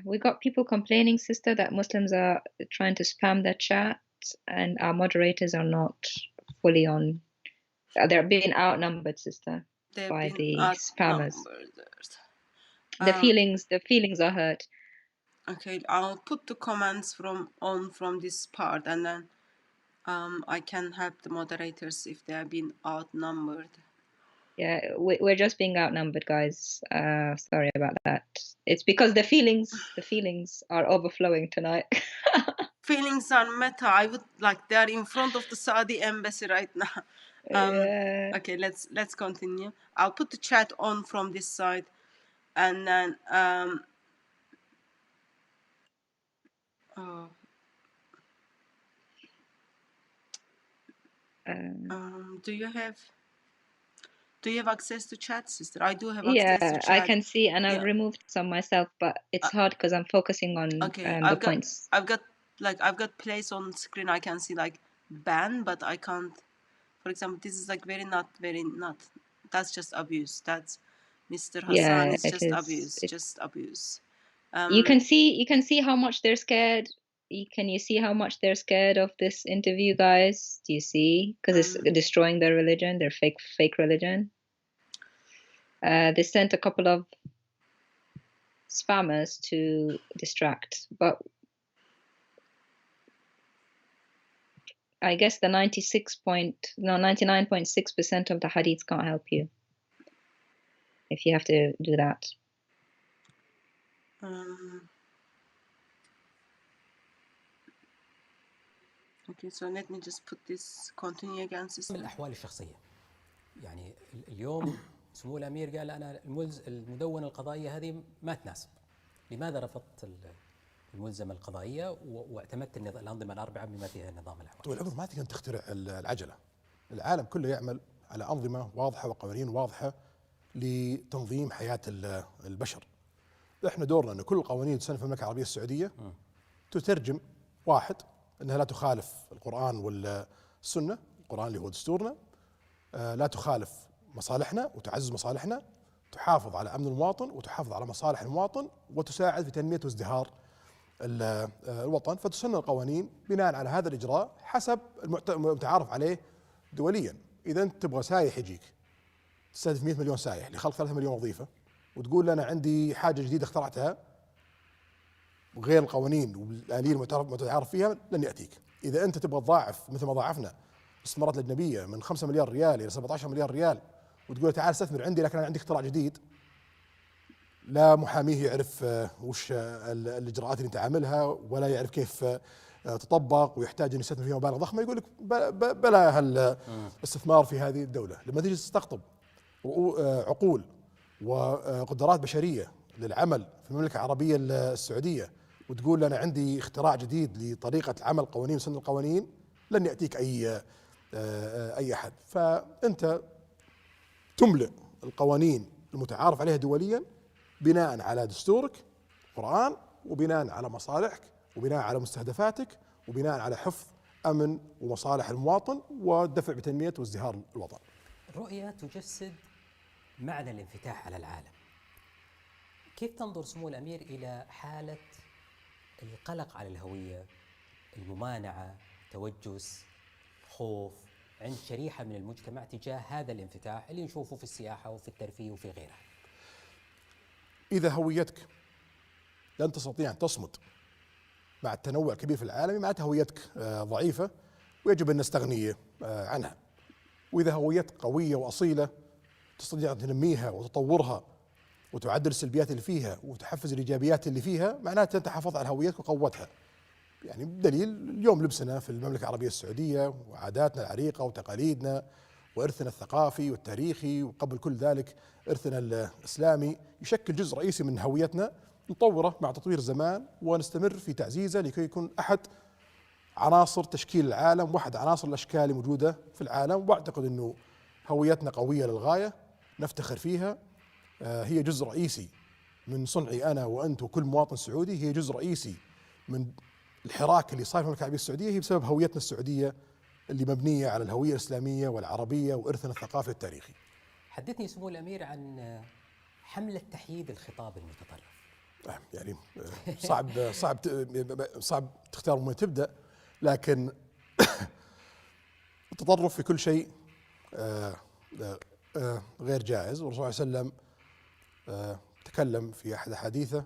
We got people complaining, sister, that Muslims are trying to spam their chat and our moderators are not fully on. They're being outnumbered, sister, by the spammers. The feelings are hurt. Okay, I'll put the comments from this part, and then I can help the moderators if they have been outnumbered. Yeah, we're just being outnumbered, guys. Sorry about that. It's because the feelings are overflowing tonight. Feelings are meta. I would like they're in front of the Saudi embassy right now. Okay, let's continue. I'll put the chat on from this side, and then do you have access to chat, sister? I do have access to chat. I can see, and I've removed some myself, but it's hard because I'm focusing on the points. I've got place on screen. I can see like ban, but I can't. For example, this is like very not. That's just abuse. That's Mr. Hassan. It's just abuse. Just abuse. You can see how much they're scared. Can you see how much they're scared of this interview, guys? Do you see? Because it's destroying their religion, their fake religion. They sent a couple of spammers to distract, but I guess the 99.6% of the hadiths can't help you if you have to do that. Okay, so let me just put this continue again. من الأحوال الشخصية، يعني اليوم سمو الأمير قال أنا المدونة القضائية هذه ما تناسب. لماذا رفضت الملزمة القضائية واعتمدت الأنظمة الأربعة بما فيها النظام الأحوال؟ طول العمر ما تقدر تخترع العجلة. العالم كله يعمل على أنظمة واضحة وقوانين واضحة لتنظيم حياة البشر. احنا دورنا أن كل القوانين تسن في المملكة العربية السعودية تترجم واحد أنها لا تخالف القرآن والسنة، القرآن اللي هو دستورنا، لا تخالف مصالحنا وتعزز مصالحنا، تحافظ على أمن المواطن وتحافظ على مصالح المواطن وتساعد في تنمية وازدهار الوطن. فتسن القوانين بناء على هذا الإجراء حسب المتعارف عليه دوليا. إذا أنت تبغى سايح يجيك تستهدف 100 مليون سايح لخلق 3 مليون وظيفة وتقول أنا عندي حاجة جديدة اخترعتها وغير القوانين والآلية المتعارف فيها، لن يأتيك. إذا أنت تبغى تضاعف مثل ما ضاعفنا الاستثمارات الأجنبية من 5 مليار ريال إلى 17 مليار ريال وتقول له تعال استثمر عندي، لكن انا عندي اختراع جديد لا محاميه يعرف وش الاجراءات اللي انت عاملها، ولا يعرف كيف تطبق، ويحتاج ان يستثمر فيها مبالغ ضخمه، يقول لك بلا هالاستثمار في هذه الدوله. لما تيجي تستقطب عقول وقدرات بشريه للعمل في المملكه العربيه السعوديه، وتقول انا عندي اختراع جديد لطريقه عمل قوانين وسن القوانين، لن ياتيك اي احد. فانت تملئ القوانين المتعارف عليها دوليا بناء على دستورك قرآن، وبناء على مصالحك، وبناء على مستهدفاتك، وبناء على حفظ أمن ومصالح المواطن والدفع بتنمية وازدهار الوطن. الرؤية تجسد معنى الانفتاح على العالم. كيف تنظر سمو الأمير إلى حالة القلق على الهوية، الممانعة، توجس، خوف عند شريحة من المجتمع تجاه هذا الانفتاح اللي نشوفه في السياحة وفي الترفيه وفي غيرها؟ إذا هويتك لن تستطيع أن تصمد مع التنوع الكبير في العالم، معناتها هويتك ضعيفة ويجب أن نستغني عنها. وإذا هويتك قوية وأصيلة تستطيع أن تنميها وتطورها وتعدل السلبيات اللي فيها وتحفز الإيجابيات اللي فيها، معناتها أنت حافظت على هويتك وقوتها. يعني بدليل اليوم لبسنا في المملكة العربية السعودية وعاداتنا العريقة وتقاليدنا وإرثنا الثقافي والتاريخي، وقبل كل ذلك إرثنا الإسلامي يشكل جزء رئيسي من هويتنا، نطوره مع تطوير الزمان ونستمر في تعزيزه لكي يكون أحد عناصر تشكيل العالم واحد عناصر الأشكال الموجودة في العالم. وأعتقد أنه هويتنا قوية للغاية، نفتخر فيها، هي جزء رئيسي من صنعي أنا وأنت وكل مواطن سعودي، هي جزء رئيسي من الحراك اللي صاير في المملكة العربية السعودية، هي بسبب هويتنا السعودية اللي مبنية على الهوية الإسلامية والعربية وإرثنا الثقافي التاريخي. حدثني سمو الأمير عن حملة تحييد الخطاب المتطرف. يعني صعب تختار من تبدأ، لكن التطرف في كل شيء غير جائز. والرسول صلى الله عليه وسلم تكلم في أحد أحاديثه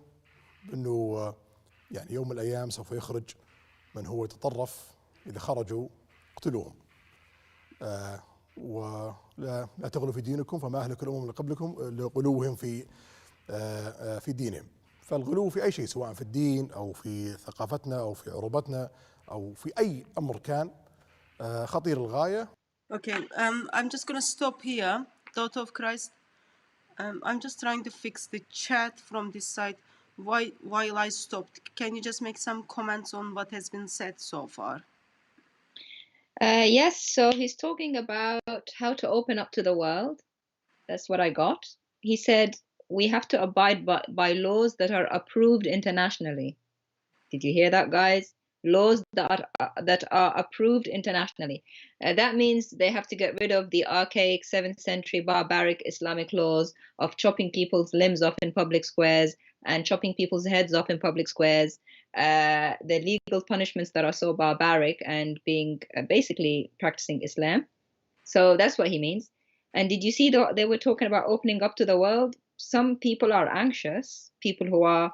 أنه يعني يوم من الأيام سوف يخرج من هو يتطرف، إذا خرجوا اقتلوهم، ولا تغلوا في دينكم فما أهلك الأمم اللي قبلكم لغلوهم في دينهم. فالغلو في أي شيء سواء في الدين أو في ثقافتنا أو في عروبتنا أو في أي أمر كان خطير الغاية. Okay, I'm just gonna stop here. Daughter of Christ, I'm just trying to fix the chat from this side while I stopped. Can you just make some comments on what has been said so far? Yes, so he's talking about how to open up to the world. That's what I got. He said we have to abide by laws that are approved internationally. Did you hear that, guys? Laws that are approved internationally. That means they have to get rid of the archaic 7th century barbaric Islamic laws of chopping people's limbs off in public squares and chopping people's heads off in public squares. The legal punishments that are so barbaric and being basically practicing Islam. So that's what he means. And did you see they were talking about opening up to the world? Some people are anxious, people who are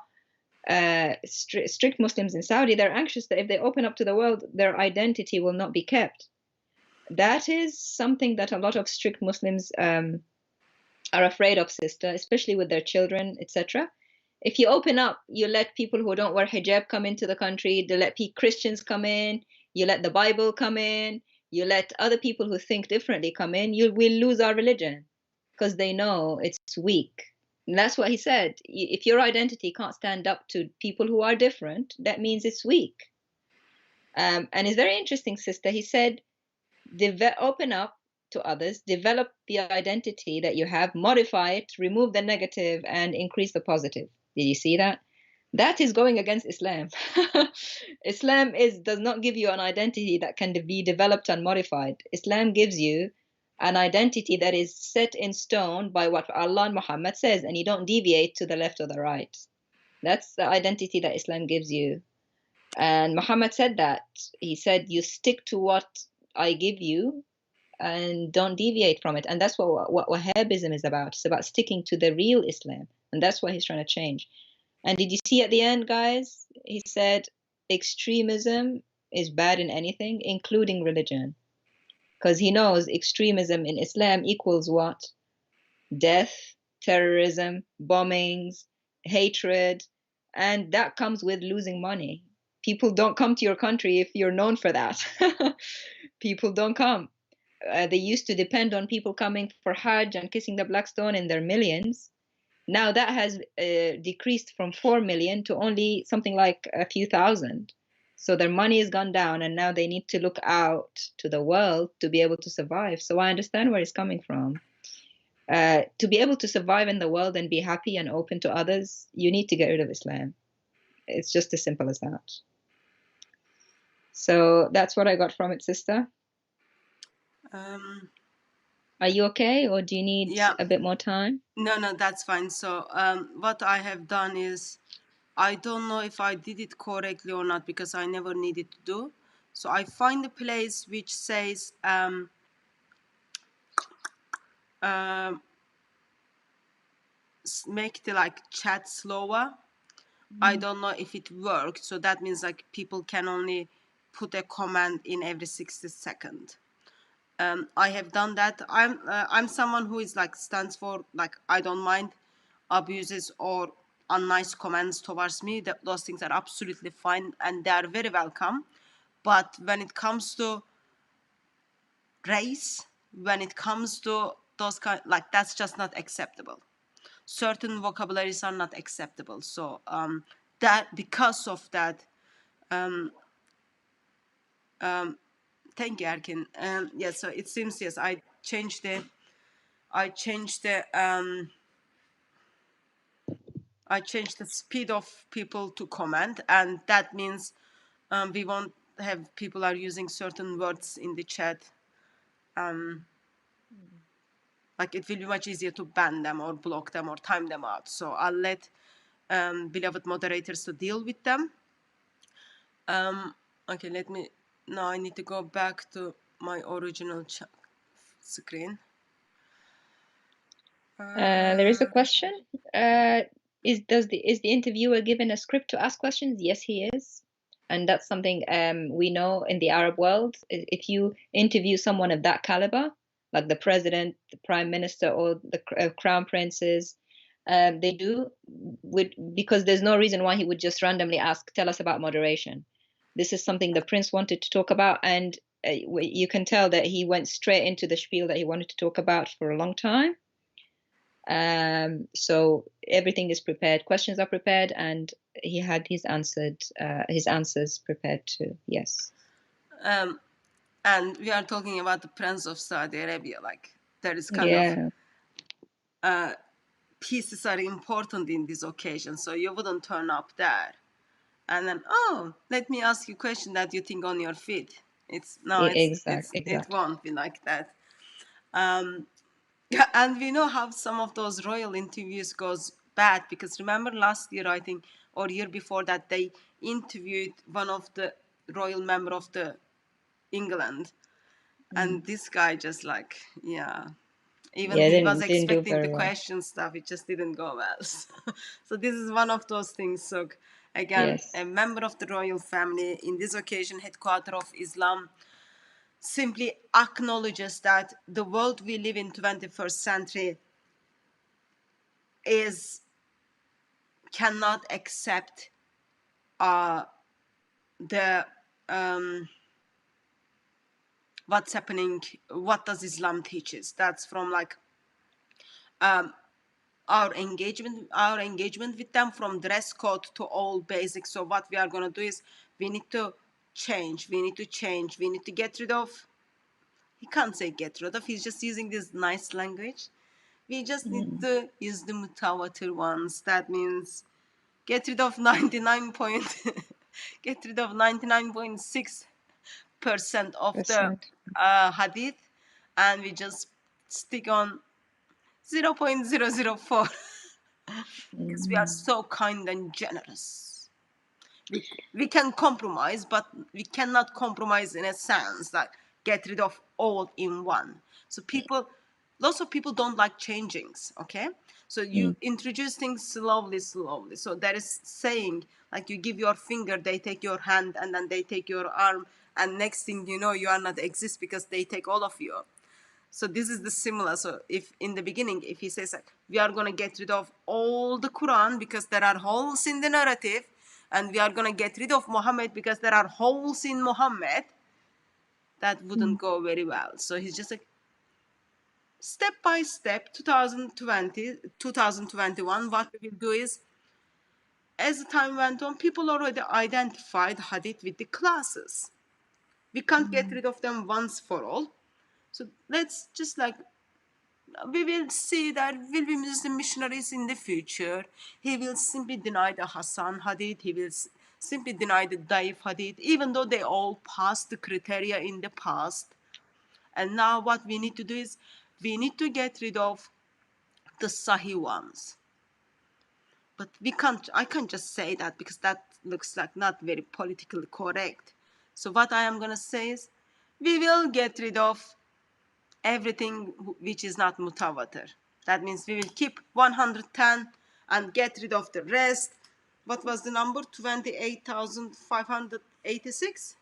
strict Muslims in Saudi, they're anxious that if they open up to the world, their identity will not be kept. That is something that a lot of strict Muslims are afraid of, sister, especially with their children, etc. If you open up, you let people who don't wear hijab come into the country, you let Christians come in, you let the Bible come in, you let other people who think differently come in, you will lose our religion because they know it's weak. And that's what he said. If your identity can't stand up to people who are different, that means it's weak. And it's very interesting, sister. He said, open up to others, develop the identity that you have, modify it, remove the negative, and increase the positive. Did you see that? That is going against Islam. Islam does not give you an identity that can be developed and modified. Islam gives you an identity that is set in stone by what Allah and Muhammad says, and you don't deviate to the left or the right. That's the identity that Islam gives you. And Muhammad said that. He said, you stick to what I give you and don't deviate from it. And that's what Wahhabism is about. It's about sticking to the real Islam. And that's what he's trying to change. And did you see at the end, guys? He said extremism is bad in anything, including religion. Because he knows extremism in Islam equals what? death, terrorism, bombings, hatred, and that comes with losing money. People don't come to your country if you're known for that. People don't come. They used to depend on people coming for Hajj and kissing the black stone in their millions. Now that has decreased from 4 million to only something like a few thousand. So their money has gone down, and now they need to look out to the world to be able to survive. So I understand where it's coming from. To be able to survive in the world and be happy and open to others, you need to get rid of Islam. It's just as simple as that. So that's what I got from it, sister. Are you okay, or do you need a bit more time? No, that's fine. So what I have done is, I don't know if I did it correctly or not, because I never needed to do. So I find a place which says make the like chat slower. I don't know if it worked. So that means like people can only put a comment in every 60 seconds. I have done that. I'm someone who is like stands for like, I don't mind abuses or unnice comments towards me. Those things are absolutely fine and they are very welcome. But when it comes to race, when it comes to those kind, like, that's just not acceptable. Certain vocabularies are not acceptable. So that because of that, thank you, Erkin. Yeah, so it seems, yes, I changed the speed of people to comment, and that means we won't have people are using certain words in the chat. Like it will be much easier to ban them or block them or time them out. So I'll let beloved moderators to deal with them. Okay, now I need to go back to my original screen. There is a question. Is the interviewer given a script to ask questions? Yes, he is. And that's something we know in the Arab world. If you interview someone of that caliber, like the president, the prime minister, or the crown princes, they do, because there's no reason why he would just randomly ask, tell us about moderation. This is something the prince wanted to talk about, and you can tell that he went straight into the spiel that he wanted to talk about for a long time. So everything is prepared, questions are prepared, and he had his answers prepared too. Yes. And we are talking about the Prince of Saudi Arabia. Like there is kind of pieces are important in this occasion, so you wouldn't turn up there and then, oh, let me ask you a question that you think on your feet. It won't be like that. And we know how some of those royal interviews goes bad, because remember last year, I think, or year before that, they interviewed one of the royal member of the England, and this guy just like, even he was expecting the question stuff, it just didn't go well. So this is one of those things. So again, a member of the royal family, in this occasion headquarter of Islam, simply acknowledges that the world we live in 21st century cannot accept the what's happening, what does Islam teaches. That's from like our engagement with them, from dress code to all basics. So what we are going to do is we need to change, we need to get rid of, he can't say get rid of, he's just using this nice language. We just need to use the mutawatir ones. That means get rid of 99.6% of the hadith, and we just stick on 0.004 because we are so kind and generous. We can compromise, but we cannot compromise in a sense like get rid of all in one. So lots of people don't like changings, okay? So you introduce things slowly. So there is saying, like you give your finger, they take your hand, and then they take your arm, and next thing you know, you are not exist because they take all of you. So this is the similar. So if in the beginning, if he says like, we are going to get rid of all the Quran because there are holes in the narrative, and we are going to get rid of Muhammad because there are holes in Muhammad, that wouldn't go very well. So he's just like, step by step, 2021, what we will do is, as the time went on, people already identified Hadith with the classes. We can't get rid of them once for all. So let's just like, we will see that will be Muslim missionaries in the future. He will simply deny the Hassan Hadith. He will simply deny the Daif Hadith, even though they all passed the criteria in the past. And now what we need to do is, we need to get rid of the Sahih ones. But I can't just say that because that looks like not very politically correct. So what I am going to say is, we will get rid of everything which is not mutawatir. That means we will keep 110 and get rid of the rest. What was the number? 28,586?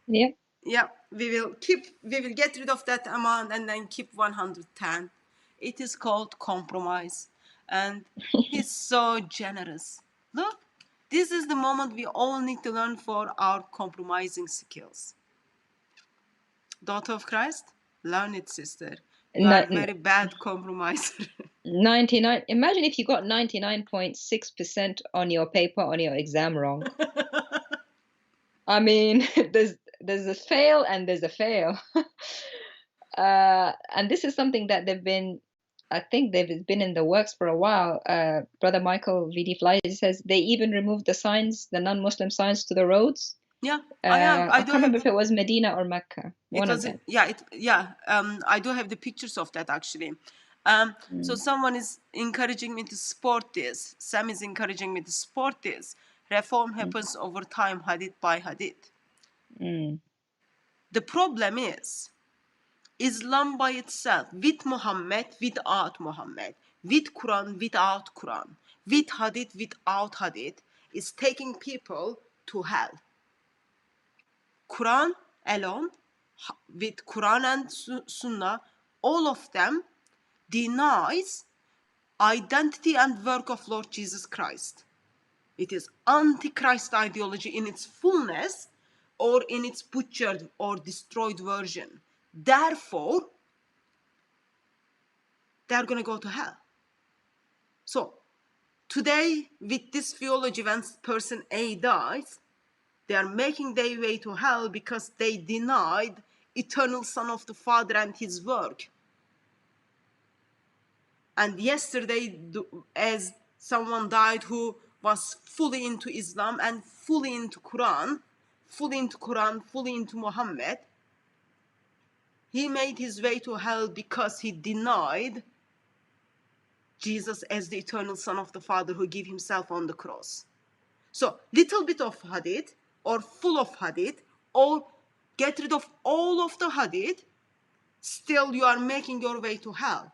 Yeah. Yeah, we will get rid of that amount and then keep 110. It is called compromise. And he's so generous. Look, this is the moment we all need to learn for our compromising skills. Daughter of Christ, learn it, sister. You are a very bad compromiser. 99. Imagine if you got 99.6% on your paper on your exam wrong. I mean, there's a fail and there's a fail. And this is something that I think they've been in the works for a while. Brother Michael V.D. Fly says they even removed the signs, the non-Muslim signs to the roads. Yeah, I can't remember if it was Medina or Mecca. One of them. I do have the pictures of that actually. So someone is encouraging me to sport this. Sam is encouraging me to sport this. Reform happens over time, hadith by hadith. The problem is, Islam by itself, with Muhammad, without Muhammad, with Quran, without Quran, with hadith, without hadith, is taking people to hell. Quran alone, with Quran and Sunnah, all of them denies identity and work of Lord Jesus Christ. It is antichrist ideology in its fullness or in its butchered or destroyed version. Therefore, they're going to go to hell. So, today, with this theology, when person A dies, they are making their way to hell because they denied eternal Son of the Father and his work. And yesterday, as someone died who was fully into Islam and fully into Quran, fully into Muhammad, he made his way to hell because he denied Jesus as the eternal Son of the Father who gave himself on the cross. So, little bit of hadith, or full of hadith, or get rid of all of the hadith, still you are making your way to hell.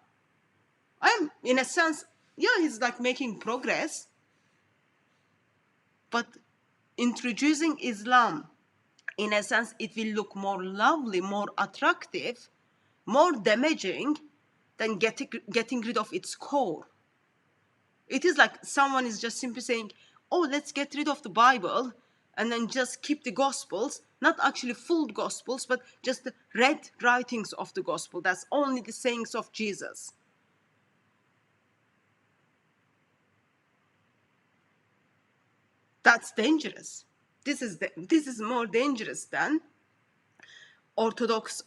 I'm, in a sense, he's like making progress, but introducing Islam, in a sense, it will look more lovely, more attractive, more damaging than getting rid of its core. It is like someone is just simply saying, oh, let's get rid of the Bible and then just keep the Gospels, not actually full Gospels, but just the red writings of the Gospel. That's only the sayings of Jesus. That's dangerous. This is more dangerous than Orthodox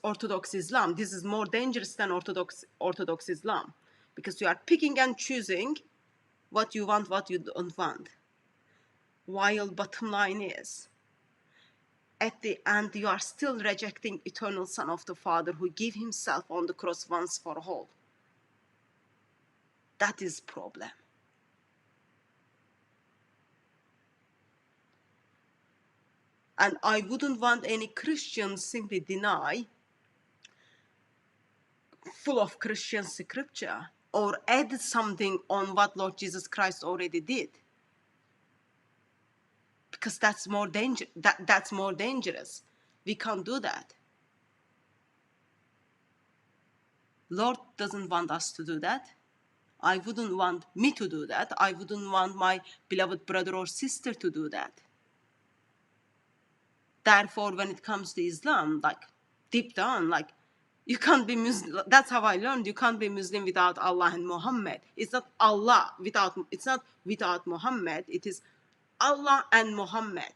Islam. This is more dangerous than Orthodox Islam, because you are picking and choosing what you want, what you don't want. While bottom line is, at the end, you are still rejecting eternal Son of the Father who gave himself on the cross once for all. That is problem. And I wouldn't want any Christians simply deny full of Christian scripture or add something on what Lord Jesus Christ already did. Because that's more dangerous. We can't do that. Lord doesn't want us to do that. I wouldn't want me to do that. I wouldn't want my beloved brother or sister to do that. Therefore, when it comes to Islam, like deep down, like you can't be Muslim. That's how I learned. You can't be Muslim without Allah and Muhammad. It's not Allah without. It's not without Muhammad. It is Allah and Muhammad.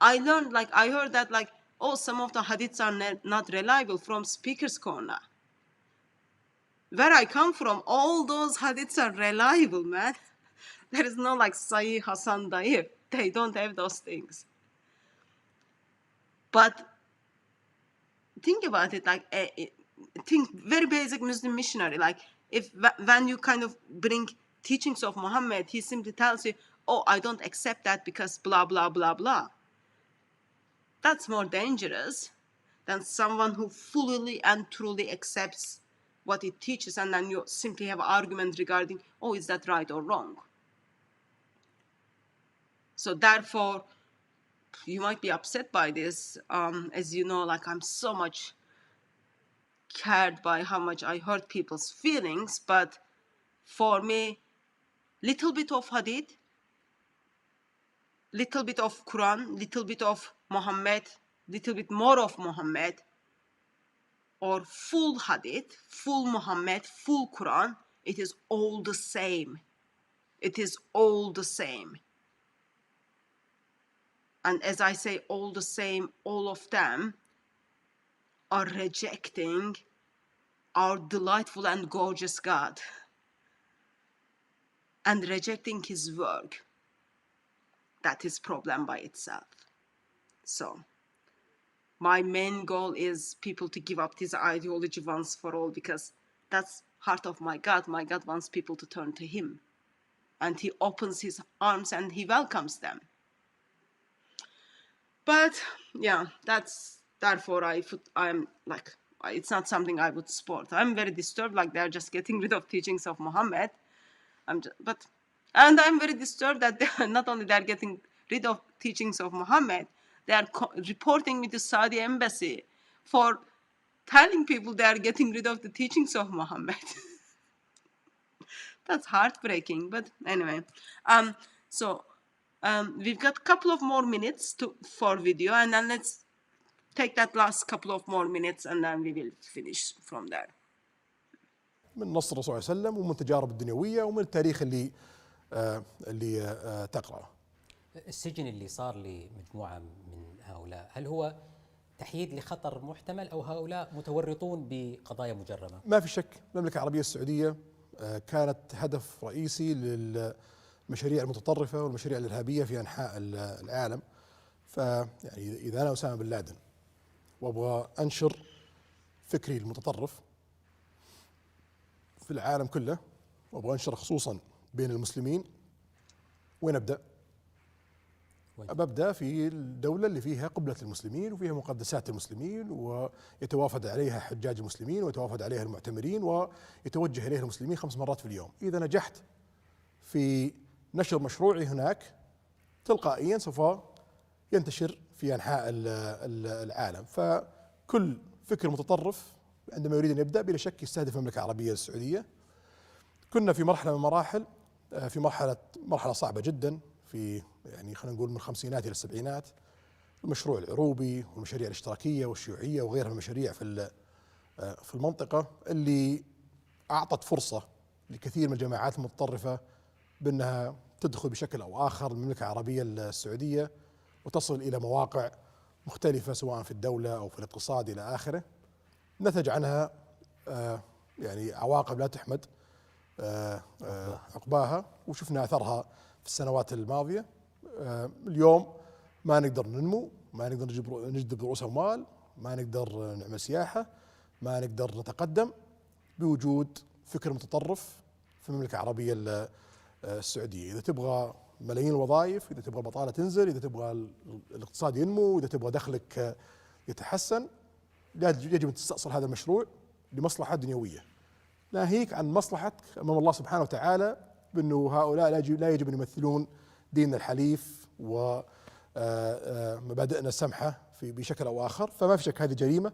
I learned, like I heard that, like, oh, some of the hadiths are not reliable from Speaker's Corner. Where I come from, all those hadiths are reliable, man. There is no like Sahih, Hasan, Daif. They don't have those things. But think about it, like think very basic Muslim missionary. Like if when you kind of bring teachings of Muhammad, he simply tells you, oh, I don't accept that because blah, blah, blah, blah. That's more dangerous than someone who fully and truly accepts what it teaches, and then you simply have an argument regarding, oh, is that right or wrong? So therefore, you might be upset by this. As you know, like I'm so much cared by how much I hurt people's feelings, but for me, little bit of hadith, little bit of Quran, little bit of Muhammad, little bit more of Muhammad, or full hadith, full Muhammad, full Quran, it is all the same. It is all the same. And as I say, all the same, all of them are rejecting our delightful and gorgeous God and rejecting his work. That is problem by itself. So my main goal is people to give up this ideology once for all, because that's heart of my God. My God wants people to turn to him, and he opens his arms and he welcomes them. But yeah, that's therefore I'm like, it's not something I would support. I'm very disturbed, like they're just getting rid of teachings of Muhammad. And I'm very disturbed that not only they're getting rid of teachings of Muhammad, they are reporting me to Saudi embassy for telling people they are getting rid of the teachings of Muhammad. That's heartbreaking. But anyway, we've got a couple of more minutes for video, and then let's take that last couple of more minutes, and then we will finish from there. من نص الرسول صلى الله عليه وسلم ومن التجارب الدنيوية ومن التاريخ اللي تقرأه. السجن اللي صار لمجموعة من هؤلاء، هل هو تحييد لخطر محتمل أو هؤلاء متورطون بقضايا مجرمة؟ ما في شك المملكة العربية السعودية كانت هدف رئيسي للمشاريع المتطرفة والمشاريع الإرهابية في أنحاء العالم. فيعني إذا أنا أسامة بن لادن وأبغى أنشر فكري المتطرف في العالم كله، وأبغى أنشر خصوصا بين المسلمين، وين أبدأ؟ أبدأ في الدولة اللي فيها قبلة المسلمين وفيها مقدسات المسلمين ويتوافد عليها حجاج المسلمين ويتوافد عليها المعتمرين ويتوجه إليها المسلمين 5 مرات في اليوم. إذا نجحت في نشر مشروعي هناك تلقائيا سوف ينتشر في أنحاء العالم. فكل فكر متطرف عندما يريد أن يبدأ بلا شك يستهدف المملكة العربية السعودية. كنا في مرحلة من المراحل، في مرحلة صعبة جدا، في يعني خلينا نقول من الخمسينات إلى السبعينات، المشروع العروبي والمشاريع الاشتراكية والشيوعية وغيرها من المشاريع في المنطقة اللي أعطت فرصة لكثير من الجماعات المتطرفة بأنها تدخل بشكل أو آخر المملكة العربية السعودية وتصل إلى مواقع مختلفة سواء في الدولة أو في الاقتصاد إلى آخره. نتج عنها يعني عواقب لا تحمد عقباها، وشفنا أثرها في السنوات الماضية. اليوم ما نقدر ننمو، ما نقدر نجذب رؤوس أموال، ما نقدر نعمل سياحة، ما نقدر نتقدم بوجود فكر متطرف في المملكة العربية السعودية. إذا تبغى ملايين الوظائف، إذا تبغى البطالة تنزل، إذا تبغى الاقتصاد ينمو، إذا تبغى دخلك يتحسن، يجب أن تستأصل هذا المشروع لمصلحة دنيوية، ناهيك عن مصلحتك أمام الله سبحانه وتعالى، بأنه هؤلاء لا يجب أن يمثلون ديننا الحليف ومبادئنا السمحة بشكل أو آخر. فما في شك هذه جريمة،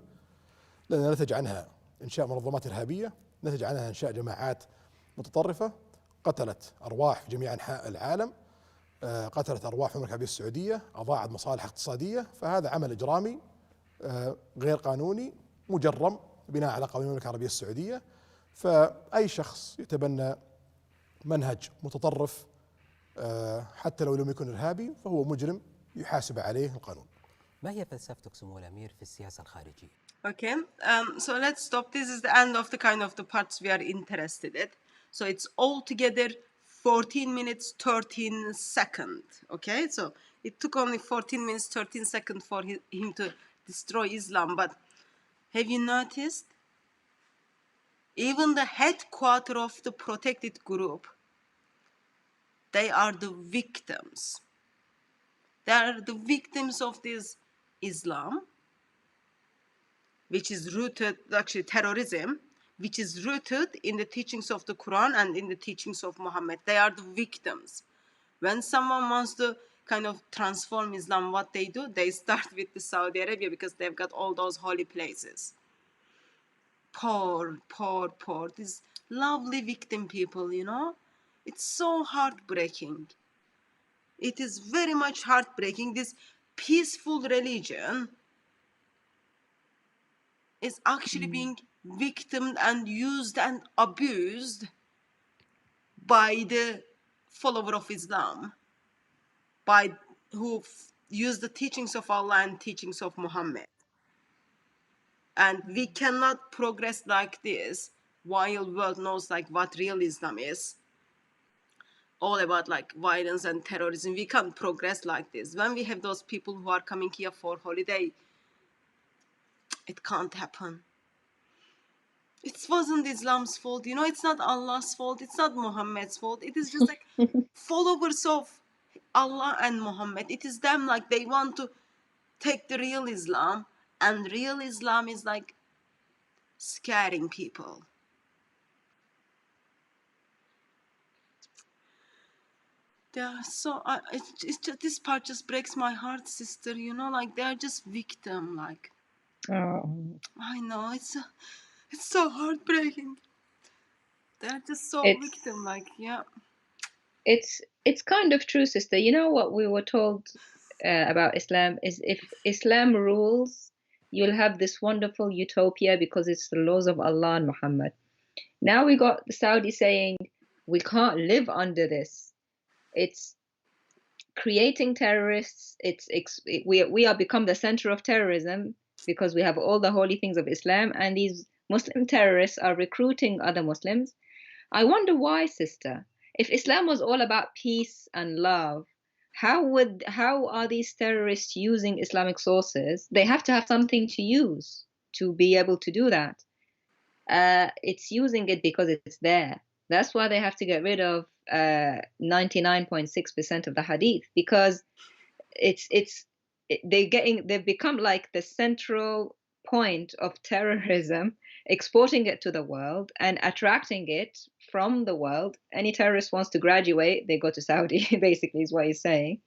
لأن نتج عنها إنشاء منظمات إرهابية نتج عنها إنشاء جماعات متطرفة قتلت أرواح في جميع أنحاء العالم، قتلت أرواح المملكة العربية السعودية، أضاعت مصالح اقتصادية. فهذا عمل إجرامي غير قانوني مجرم بناء على قوانين المملكة العربية السعودية. فأي شخص يتبنى منهج متطرف حتى لو لم يكن إرهابي فهو مجرم يحاسب عليه القانون. ما هي فلسفتك سمو الأمير في السياسة الخارجية؟ Okay, so let's stop. This is the end of the kind of the parts we are interested in. So it's altogether 14 minutes 13 seconds. Okay, so it took only 14 minutes 13 seconds for him to destroy Islam. But have you noticed? Even the headquarters of the protected group, they are the victims. They are the victims of this Islam, which is rooted, actually terrorism, which is rooted in the teachings of the Quran and in the teachings of Muhammad. They are the victims. When someone wants to kind of transform Islam, what they do, they start with the Saudi Arabia because they've got all those holy places. Poor, poor, poor. These lovely victim people, you know. It's so heartbreaking. It is very much heartbreaking. This peaceful religion is actually being victimed and used and abused by the follower of Islam, by who use the teachings of Allah and teachings of Muhammad. And we cannot progress like this while the world knows like what real Islam is, all about like violence and terrorism. We can't progress like this. When we have those people who are coming here for holiday, it can't happen. It wasn't Islam's fault, you know, it's not Allah's fault, it's not Muhammad's fault. It is just like followers of Allah and Muhammad. It is them, like they want to take the real Islam, and real Islam is like scaring people. Yeah, so it's just, this part just breaks my heart, sister, you know, like they're just victim, like. I know, it's so heartbreaking. They're just so victim, like, yeah. It's kind of true, sister. You know what we were told about Islam is if Islam rules, you'll have this wonderful utopia because it's the laws of Allah and Muhammad. Now we got the Saudi saying we can't live under this. It's creating terrorists. We are become the center of terrorism because we have all the holy things of Islam, and these Muslim terrorists are recruiting other Muslims. I wonder why, sister. If Islam was all about peace and love, how are these terrorists using Islamic sources? They have to have something to use to be able to do that. It's using it because it's there. That's why they have to get rid of 99.6% of the Hadith, because they've become like the central point of terrorism, exporting it to the world and attracting it from the world. Any terrorist wants to graduate, they go to Saudi, basically is what he's saying.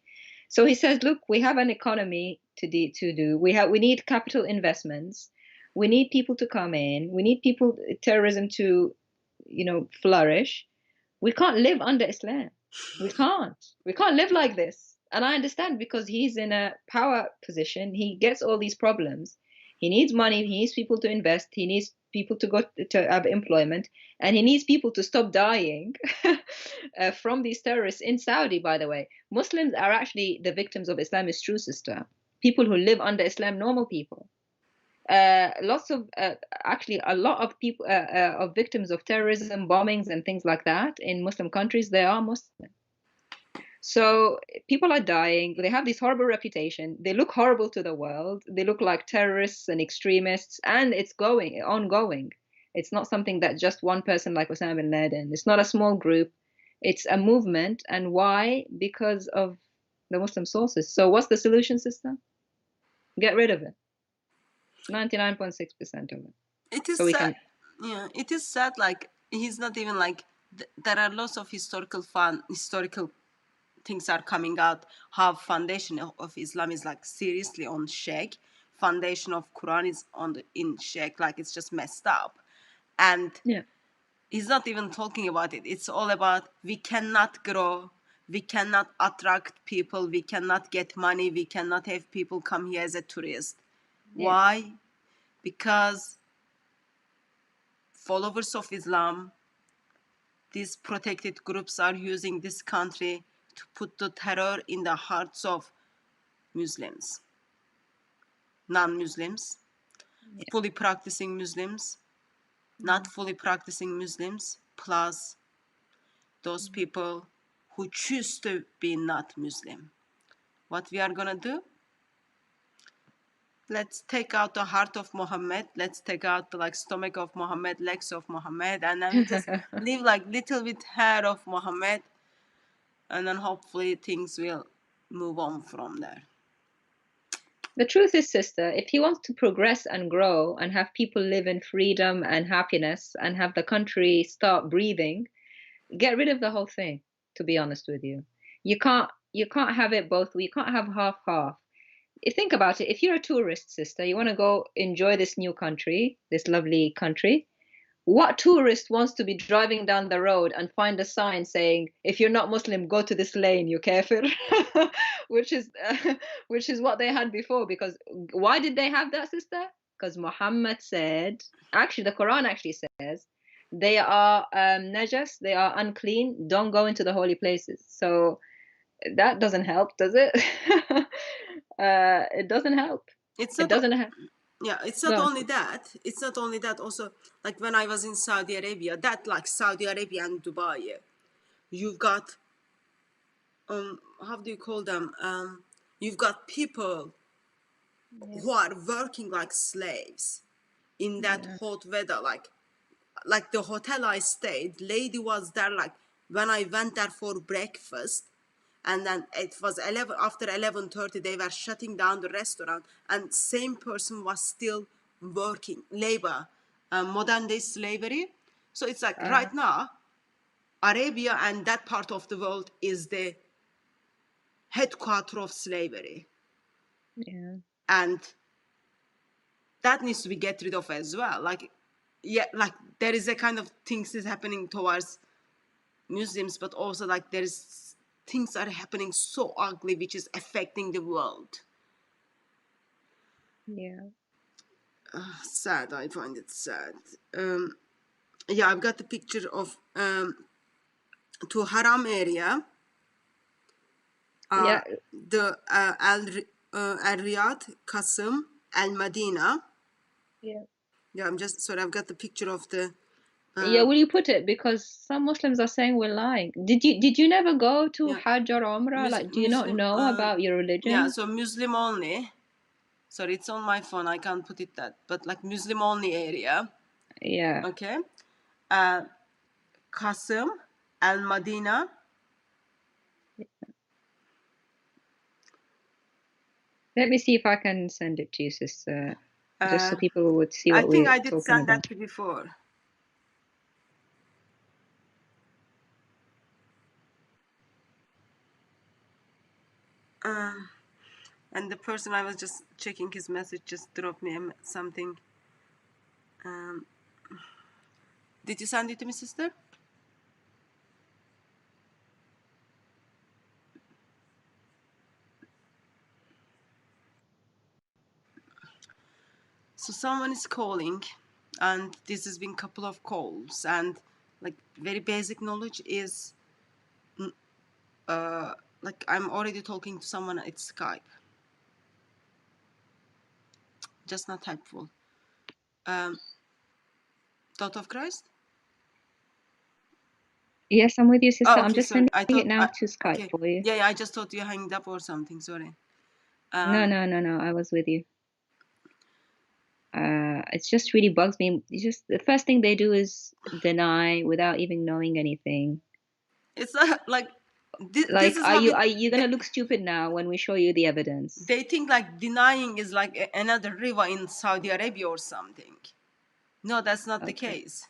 So he says, look, we have an economy to do. We need capital investments. We need people to come in. We need terrorism to, flourish. We can't live under Islam. We can't live like this. And I understand, because he's in a power position. He gets all these problems. He needs money. He needs people to invest. He needs people to go to have employment. And he needs people to stop dying from these terrorists in Saudi, by the way. Muslims are actually the victims of Islam, is true, sister. People who live under Islam, normal people. A lot of people of victims of terrorism, bombings and things like that in Muslim countries, they are Muslim. So people are dying. They have this horrible reputation. They look horrible to the world. They look like terrorists and extremists, and it's ongoing. It's not something that just one person like Osama bin Laden. It's not a small group. It's a movement. And why? Because of the Muslim sources. So what's the solution, sister? Get rid of it. 99.6% of it. It is sad. Yeah, it is sad. Like, he's not even like. There are lots of historical things are coming out. How foundation of Islam is like seriously on shake. Foundation of Quran is in shake. Like, it's just messed up. And Yeah. he's not even talking about it. It's all about we cannot grow, we cannot attract people, we cannot get money, we cannot have people come here as a tourist. Yeah. Why? Because followers of Islam, these protected groups are using this country to put the terror in the hearts of Muslims, non-Muslims, Yeah. fully practicing Muslims, not fully practicing Muslims, plus those people who choose to be not Muslim. What we are gonna do? Let's take out the heart of Muhammad. Let's take out the stomach of Muhammad, legs of Muhammad, and then we just leave little bit hair of Muhammad, and then hopefully things will move on from there. The truth is, sister, if he wants to progress and grow and have people live in freedom and happiness and have the country start breathing, get rid of the whole thing, to be honest with you. You can't have it both. You can't have half. Think about it. If you're a tourist, sister, you want to go enjoy this new country, this lovely country. What tourist wants to be driving down the road and find a sign saying, if you're not Muslim, go to this lane, you kafir? which is what they had before. Because why did they have that, sister? Because Muhammad said, actually, the Quran actually says, they are najas, they are unclean, don't go into the holy places. So that doesn't help, does it? It doesn't help. It's It not. doesn't help. Yeah, it's Go not on. only that. It's not only that. Also, when I was in Saudi Arabia, Saudi Arabia and Dubai, you've got how do you call them? You've got people who are working like slaves in that hot weather. Like the hotel I stayed, lady was there when I went there for breakfast, and then it was 11 after 11:30 they were shutting down the restaurant, and same person was still working labor, modern day slavery. So it's right now Arabia and that part of the world is the headquarter of slavery, Yeah. and that needs to be get rid of as well. There is a kind of things is happening towards Muslims, but also there is things are happening so ugly which is affecting the world. Yeah. Sad. I find it sad. Yeah, I've got the picture of to Haram area. Yeah. The Al Riyadh, Qasim, Al Madina. Yeah. Yeah, I'm just sorry. I've got the picture of the. Yeah, will you put it? Because some Muslims are saying we're lying. Did you never go to Yeah. Hajj or Umrah? Do you not know about your religion? Yeah, so Muslim only. Sorry, it's on my phone. I can't put it that. But Muslim only area. Yeah. Okay. Qasim, Al Madina. Let me see if I can send it to you, sister. Just so people would see what I think we're I did talking send about. that to before. And the person I was just checking his message just dropped me something. Did you send it to me, sister? So someone is calling, and this has been a couple of calls, and very basic knowledge is I'm already talking to someone at Skype. Just not helpful. Thought of Christ? Yes, I'm with you, sister. Oh, okay, I'm just sorry. sending it now to Skype okay. for you. Yeah, I just thought you hanged up or something. Sorry. No, I was with you. It just really bugs me. It's just the first thing they do is deny without even knowing anything. It's this is are how you gonna look stupid now when we show you the evidence? They think denying is another river in Saudi Arabia or something. No, that's not the case.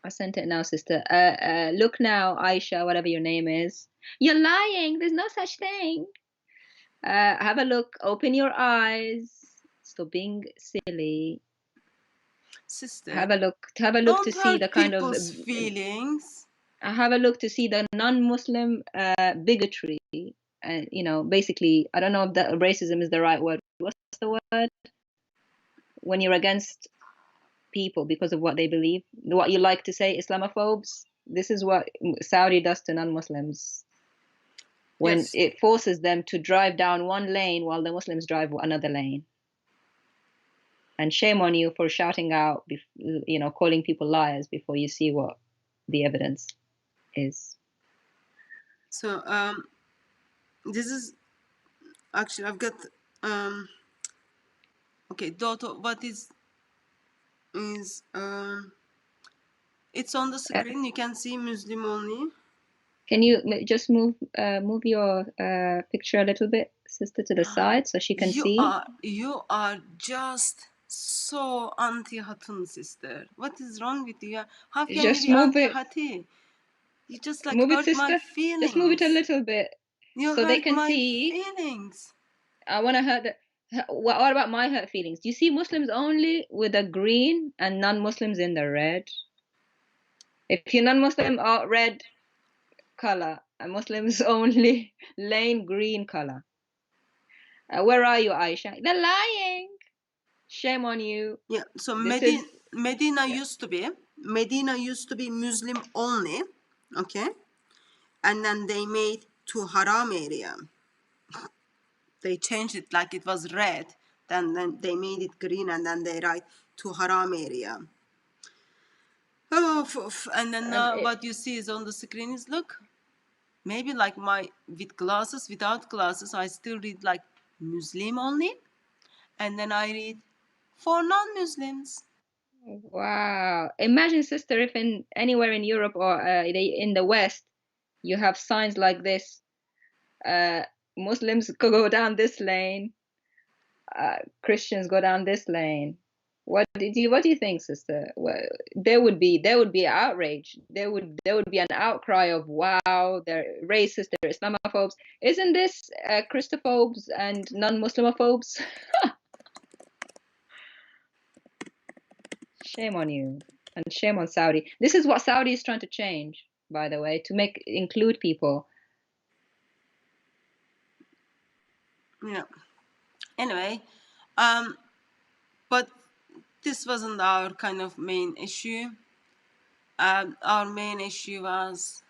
I sent it now, sister. Look now, Aisha, whatever your name is. You're lying. There's no such thing. Have a look. Open your eyes. Stop being silly. sister. Have a look to Don't see the hurt kind of people's feelings. have a look to see the non-Muslim bigotry, and basically, I don't know if that racism is the right word. What's the word when you're against people because of what they believe? What you like to say, Islamophobes. This is what Saudi does to non-Muslims when Yes. it forces them to drive down one lane while the Muslims drive another lane. And shame on you for shouting out, calling people liars before you see what the evidence is. So this is actually I've got okay, Doto, what is it's on the screen. You can see Muslim only. Can you just move your picture a little bit, sister, to the side so she can see? You are just so anti-Hatun, sister. What is wrong with you? How can Just you be move it. anti-Hati? You just like Move it, hurt my sister. feelings. Just move it a little bit You so they hurt can my see. feelings. I want to hurt the. What about my hurt feelings? Do you see Muslims only with the green and non-Muslims in the red? If you're non-Muslim, red color, and Muslims only lane green color. Where are you, Aisha? They're lying. Shame on you. Yeah. So This Medina used to be Muslim only, okay, and then they made to haram area. They changed it like it was red, then they made it green, and then they write to haram area. And then what you see is on the screen is, look, maybe like with glasses, without glasses, I still read like Muslim only, and then I read for non-Muslims. Wow. Imagine, sister, if anywhere in Europe or in the West, you have signs like this. Muslims go down this lane. Christians go down this lane. What do you think, sister? Well, there would be outrage. There would be an outcry of, wow, they're racist, they're Islamophobes. Isn't this Christophobes and non-Muslimophobes? Shame on you, and shame on Saudi. This is what Saudi is trying to change, by the way, to include people. Yeah. Anyway, but this wasn't our kind of main issue. Our main issue was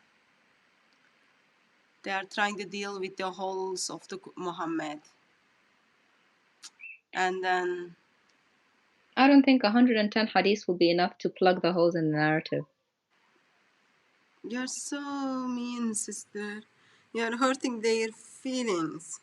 they are trying to deal with the holes of the Muhammad. And then I don't think 110 hadiths will be enough to plug the holes in the narrative. you're so mean, sister. You're hurting their feelings.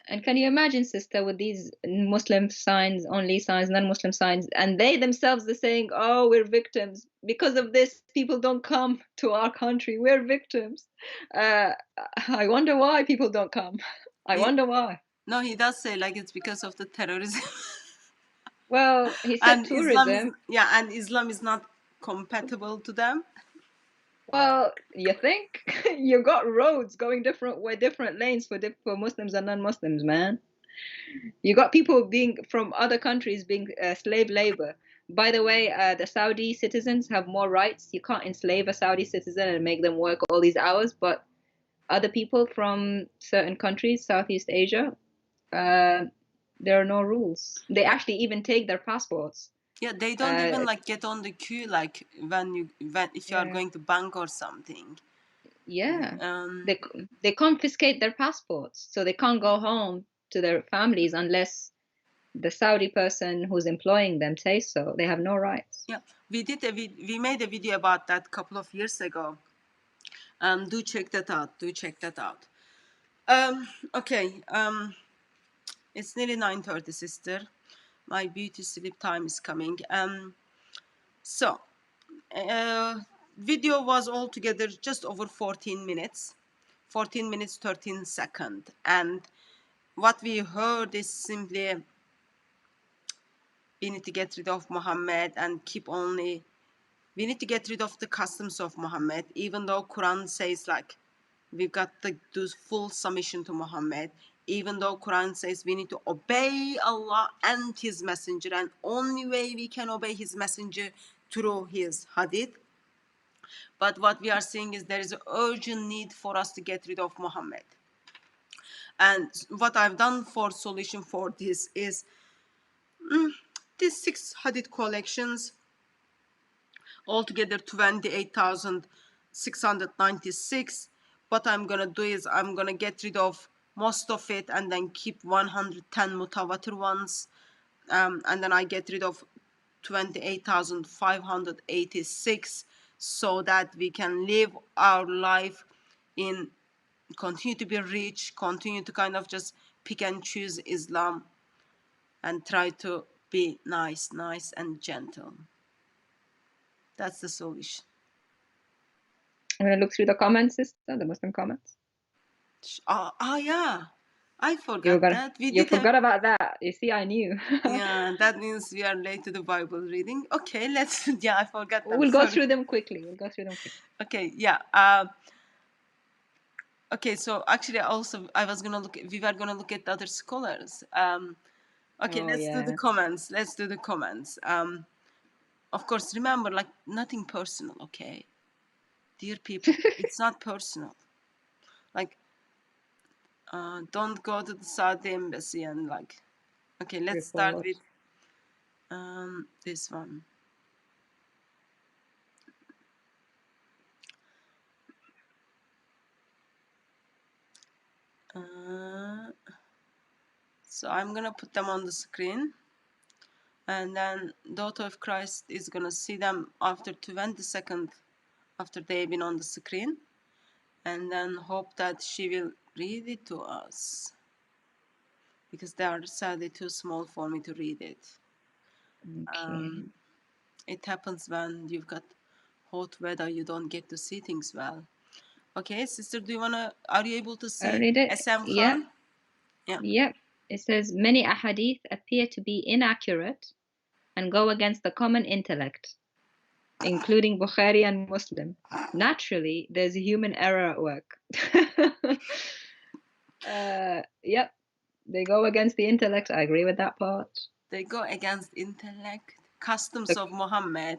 And can you imagine, sister, with these Muslim signs, only signs, non-Muslim signs, and they themselves are saying, oh, we're victims. Because of this, people don't come to our country. We're victims. I wonder why people don't come. I wonder why. No, he does say like it's because of the terrorism. Well, he said and tourism. Islam is not compatible to them. Well, you think? You got roads going different lanes for Muslims and non-Muslims, man. You got people being from other countries being slave labor. By the way, the Saudi citizens have more rights. You can't enslave a Saudi citizen and make them work all these hours, but other people from certain countries, Southeast Asia, there are no rules. They actually even take their passports. Yeah, they don't even like get on the queue like if you are going to bank or something. Yeah. They confiscate their passports, so they can't go home to their families unless the Saudi person who's employing them says so. They have no rights. Yeah, we made a video about that a couple of years ago. Do check that out. Okay. It's nearly 9:30, sister. My beauty sleep time is coming. So, video was altogether just over 14 minutes. 14 minutes, 13 seconds. And what we heard is simply, we need to get rid of Muhammad and we need to get rid of the customs of Muhammad, even though Quran says like, we've got to do full submission to Muhammad. even though Quran says we need to obey Allah and His Messenger, and only way we can obey His Messenger through His Hadith. But what we are seeing is there is an urgent need for us to get rid of Muhammad. And what I've done for solution for this is these 6 Hadith collections, altogether 28,696. What I'm gonna do is I'm gonna get rid of most of it and then keep 110 mutawatir ones, and then I get rid of 28,586, so that we can live our life in, continue to be rich, continue to kind of just pick and choose Islam and try to be nice and gentle. That's the solution. I'm gonna look through the comments, sister, the Muslim comments. Yeah, I forgot that. You forgot about that. You see, I knew. Yeah, that means we are late to the Bible reading. Okay, let's. Yeah, I forgot that. We'll go through them quickly. Okay, yeah. Okay, so actually, also I was gonna look. We were gonna look at the other scholars. Okay, let's do the comments. Of course, remember, like, nothing personal. Okay, dear people, it's not personal. Like, don't go to the Saudi embassy and like. Okay, let's start with this one. So I'm gonna put them on the screen, and then Daughter of Christ is gonna see them after 20 seconds after they've been on the screen, and then hope that she will read it to us, because they are sadly too small for me to read it. Okay. It happens when you've got hot weather, you don't get to see things well. Okay, sister, are you able to see SM Khan? Yeah. It says many ahadith appear to be inaccurate and go against the common intellect, including Bukhari and Muslim. Naturally, there's a human error at work. Yep, they go against the intellect. I agree with that part. They go against intellect. Customs of Muhammad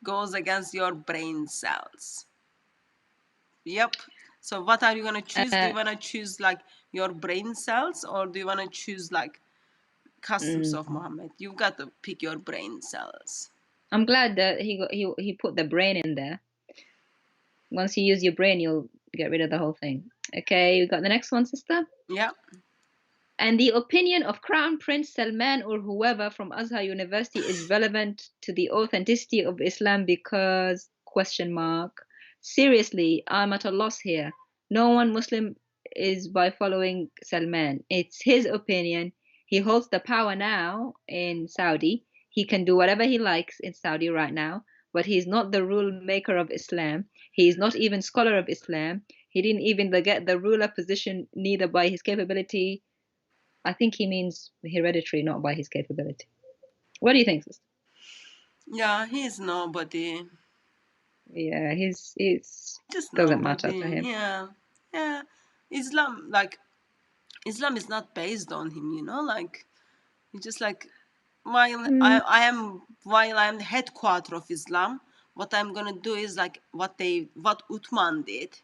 goes against your brain cells. Yep. So what are you going to choose? Do you want to choose like your brain cells, or do you want to choose like customs of Muhammad? You've got to pick your brain cells. I'm glad that he put the brain in there. Once you use your brain, you'll get rid of the whole thing. Okay, you got the next one, sister? Yeah. And the opinion of Crown Prince Salman or whoever from Azhar University is relevant to the authenticity of Islam because ... Seriously, I'm at a loss here. No one Muslim is by following Salman. It's his opinion. He holds the power now in Saudi. He can do whatever he likes in Saudi right now, but he's not the rule maker of Islam. He is not even scholar of Islam. He didn't even get the ruler position neither by his capability. I think he means hereditary, not by his capability. What do you think, sister? Yeah, he's nobody. Yeah, he's just doesn't nobody. matter to him. Yeah. Islam is not based on him, you know, like it's just like while I am the headquarter of Islam, what I'm gonna do is like what Uthman did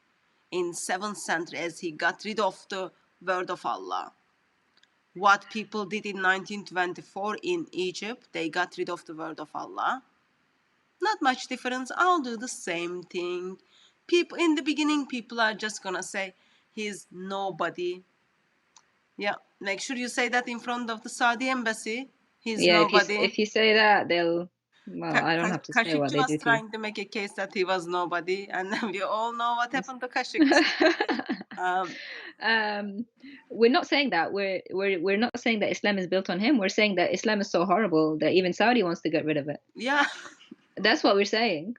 in 7th century as he got rid of the word of Allah. What people did in 1924 in Egypt, they got rid of the word of Allah. Not much difference. I'll do the same thing. People in the beginning, people are just gonna say he's nobody. Yeah, make sure you say that in front of the Saudi embassy. He's nobody. If you say that, they'll. Well, I don't have to say what they do to you. was trying to make a case that he was nobody, and then we all know what happened to Kashik. We're not saying that. We're not saying that Islam is built on him. We're saying that Islam is so horrible that even Saudi wants to get rid of it. Yeah. That's what we're saying.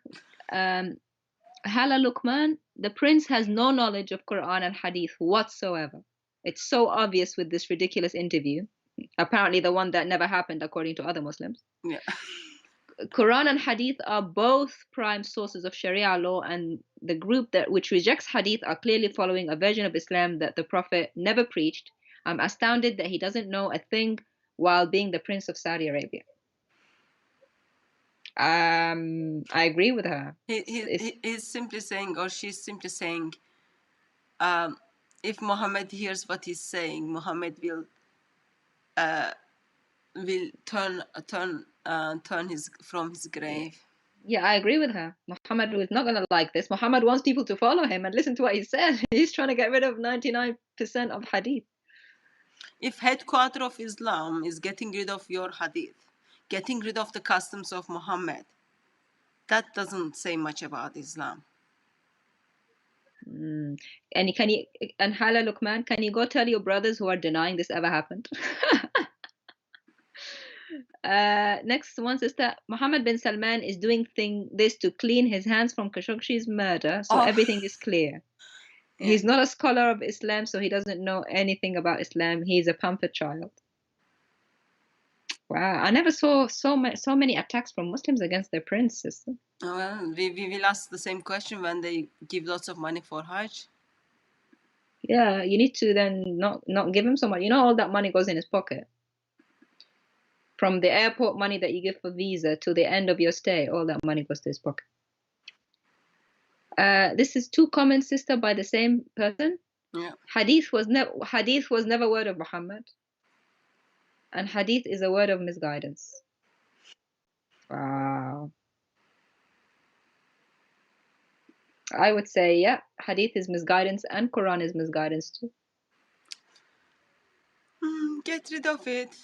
Hala Luqman, the prince has no knowledge of Quran and Hadith whatsoever. It's so obvious with this ridiculous interview. Apparently the one that never happened according to other Muslims. Yeah. Quran and Hadith are both prime sources of Sharia law, and the group which rejects Hadith are clearly following a version of Islam that the Prophet never preached. I'm astounded that he doesn't know a thing while being the Prince of Saudi Arabia. I agree with her. He's simply saying, or she's simply saying, if Muhammad hears what he's saying, Muhammad will turn his from his grave. Yeah, I agree with her. Muhammad was not going to like this. Muhammad wants people to follow him and listen to what he said. He's trying to get rid of 99% of Hadith. If headquarter of Islam is getting rid of your Hadith, getting rid of the customs of Muhammad, that doesn't say much about Islam. And Hala Luqman, can you go tell your brothers who are denying this ever happened? Next one, sister. Mohammed bin Salman is doing this to clean his hands from Khashoggi's murder, so everything is clear. Yeah. He's not a scholar of Islam, so he doesn't know anything about Islam. He's a pampered child. Wow, I never saw so many attacks from Muslims against their prince, sister. Well, we will ask the same question when they give lots of money for Hajj. Yeah, you need to then not give him so much. You know, all that money goes in his pocket. From the airport money that you give for visa to the end of your stay, all that money goes to his pocket. This is 2 comments, sister, by the same person. Yeah. Hadith was never word of Muhammad, and Hadith is a word of misguidance. Wow. I would say, yeah, Hadith is misguidance and Quran is misguidance too. Get rid of it.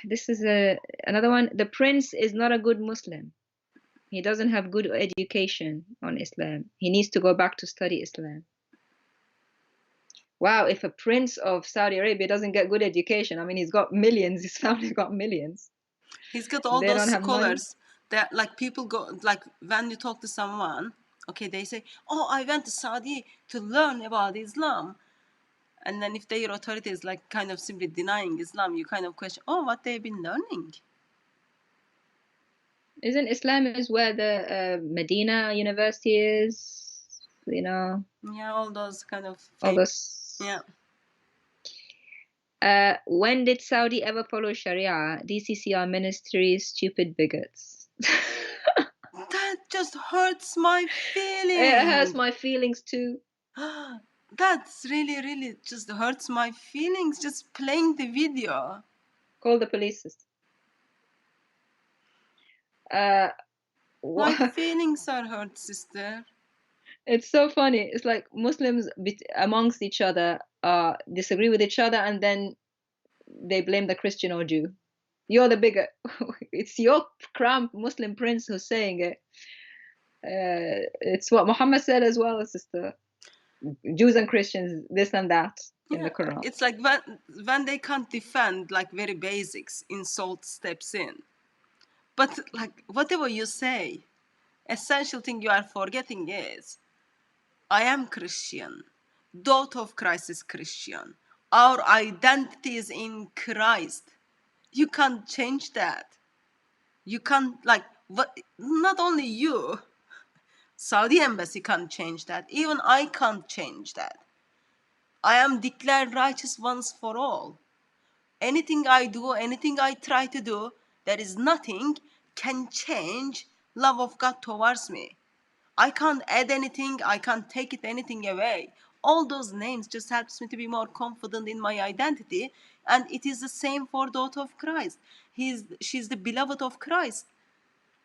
This is another one. The prince is not a good Muslim. He doesn't have good education on Islam. He needs to go back to study Islam. Wow, if a prince of Saudi Arabia doesn't get good education, I mean, he's got millions. His family got millions. He's got all those scholars that, like, people go, like, when you talk to someone, okay, they say, oh, I went to Saudi to learn about Islam. And then if their authority is like kind of simply denying Islam, you kind of question, oh, what they've been learning. Isn't Islam is where the Medina University is, you know? Yeah, all those kind of all those. Yeah. When did Saudi ever follow Sharia? DCCI Ministries, stupid bigots. That just hurts my feelings. It hurts my feelings too. That's really, really just hurts my feelings just playing the video. Call the police. My feelings are hurt, sister. It's so funny. It's like Muslims amongst each other disagree with each other, and then they blame the Christian or Jew. You're the bigot. It's your cramped Muslim prince who's saying it. It's what Muhammad said as well, sister. Jews and Christians, this and that in the Quran. It's like when they can't defend like very basics, insult steps in. But like whatever you say, essential thing you are forgetting is, I am Christian. Daughter of Christ is Christian. Our identity is in Christ. You can't change that. You can't, like, not only you, Saudi embassy can't change that. Even I can't change that. I am declared righteous once for all. Anything I do, anything I try to do, there is nothing can change love of God towards me. I can't add anything, I can't take anything away. All those names just helps me to be more confident in my identity, and it is the same for daughter of Christ. She's the beloved of Christ.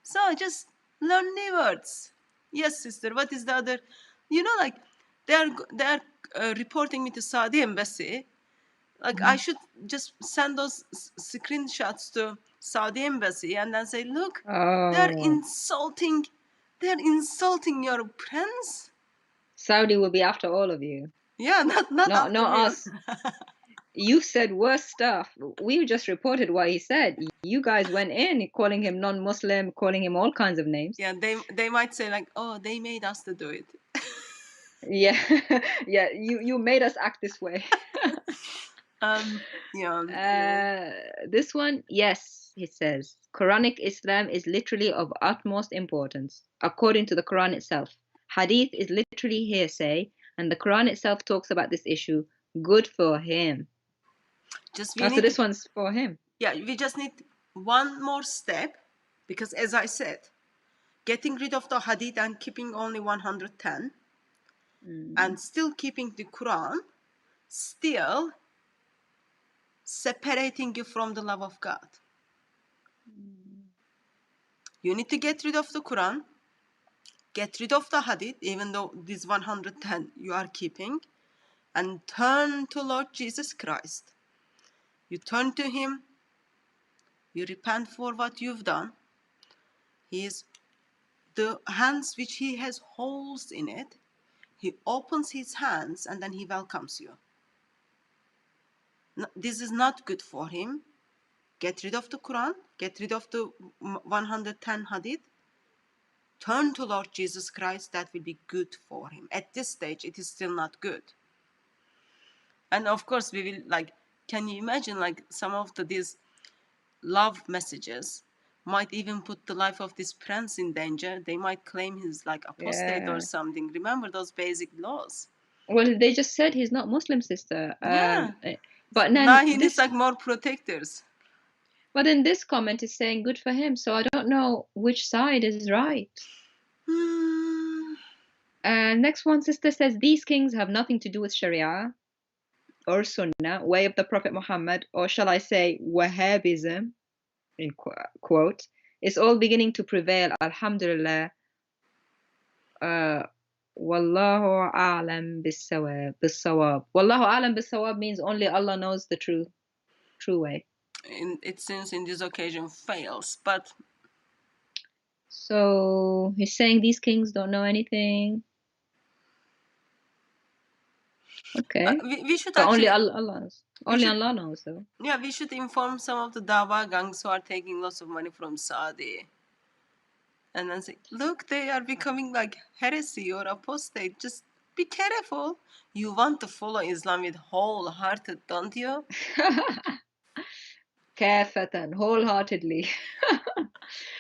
So just learn new words. Yes, sister. What is the other? You know, like they're reporting me to Saudi embassy. Like I should just send those screenshots to Saudi embassy and then say, look, they're insulting your prince. Saudi will be after all of you. Yeah, not us. You said worse stuff. We just reported what he said. You guys went in calling him non-Muslim, calling him all kinds of names. Yeah, they might say like, oh, they made us to do it. Yeah, yeah. You made us act this way. Yeah. This one, yes, he says, Quranic Islam is literally of utmost importance, according to the Quran itself. Hadith is literally hearsay, and the Quran itself talks about this issue. Good for him. Just So this one's for him. Yeah, we just need one more step, because as I said, getting rid of the Hadith and keeping only 110 and still keeping the Quran, still separating you from the love of God. You need to get rid of the Quran, get rid of the Hadith, even though this 110 you are keeping, and turn to Lord Jesus Christ. You turn to him, you repent for what you've done. The hands which he has holes in it, he opens his hands and then he welcomes you. This is not good for him. Get rid of the Quran, get rid of the 110 Hadith, turn to Lord Jesus Christ. That will be good for him. At this stage, it is still not good. And of course, we will can you imagine some of these love messages might even put the life of this prince in danger. They might claim he's apostate or something. Remember those basic laws. Well, they just said he's not Muslim, sister. Yeah. But then now he needs more protectors. But then this comment is saying good for him, so I don't know which side is right. Next one, sister says, these kings have nothing to do with Sharia or Sunnah, way of the Prophet Muhammad, or shall I say Wahhabism, in quote. It's all beginning to prevail, alhamdulillah. Wallahu a'lam bis-sawab. Wallahu a'lam bis-sawab means only Allah knows the true way. It seems in this occasion fails, but so he's saying these kings don't know anything. Okay. We should but actually, only Allah knows. Allah knows, though. Yeah, we should inform some of the Dawa gangs who are taking lots of money from Saudi. And then say, look, they are becoming heresy or apostate. Just be careful. You want to follow Islam with wholehearted, don't you? Kafatan, wholeheartedly.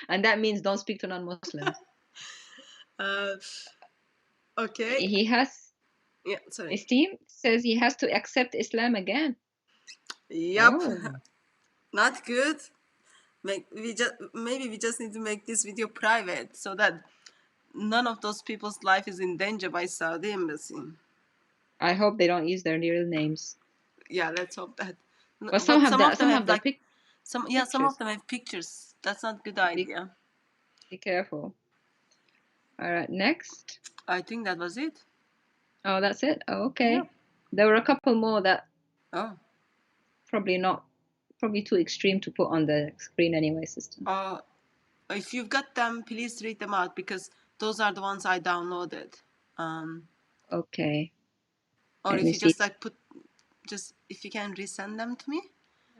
And that means don't speak to non-Muslims. Okay. He has... Yeah, sorry. His team says he has to accept Islam again. Yep. Oh. Not good. Maybe we just need to make this video private so that none of those people's life is in danger by Saudi embassy. I hope they don't use their real names. Yeah, let's hope that. But some of them have some of them have pictures. That's not a good idea. Be careful. All right, next. I think that was it. Oh, that's it? Oh, okay. Yeah. There were a couple more that probably too extreme to put on the screen anyway, sister. If you've got them, please read them out because those are the ones I downloaded. Okay. Or if you just if you can resend them to me.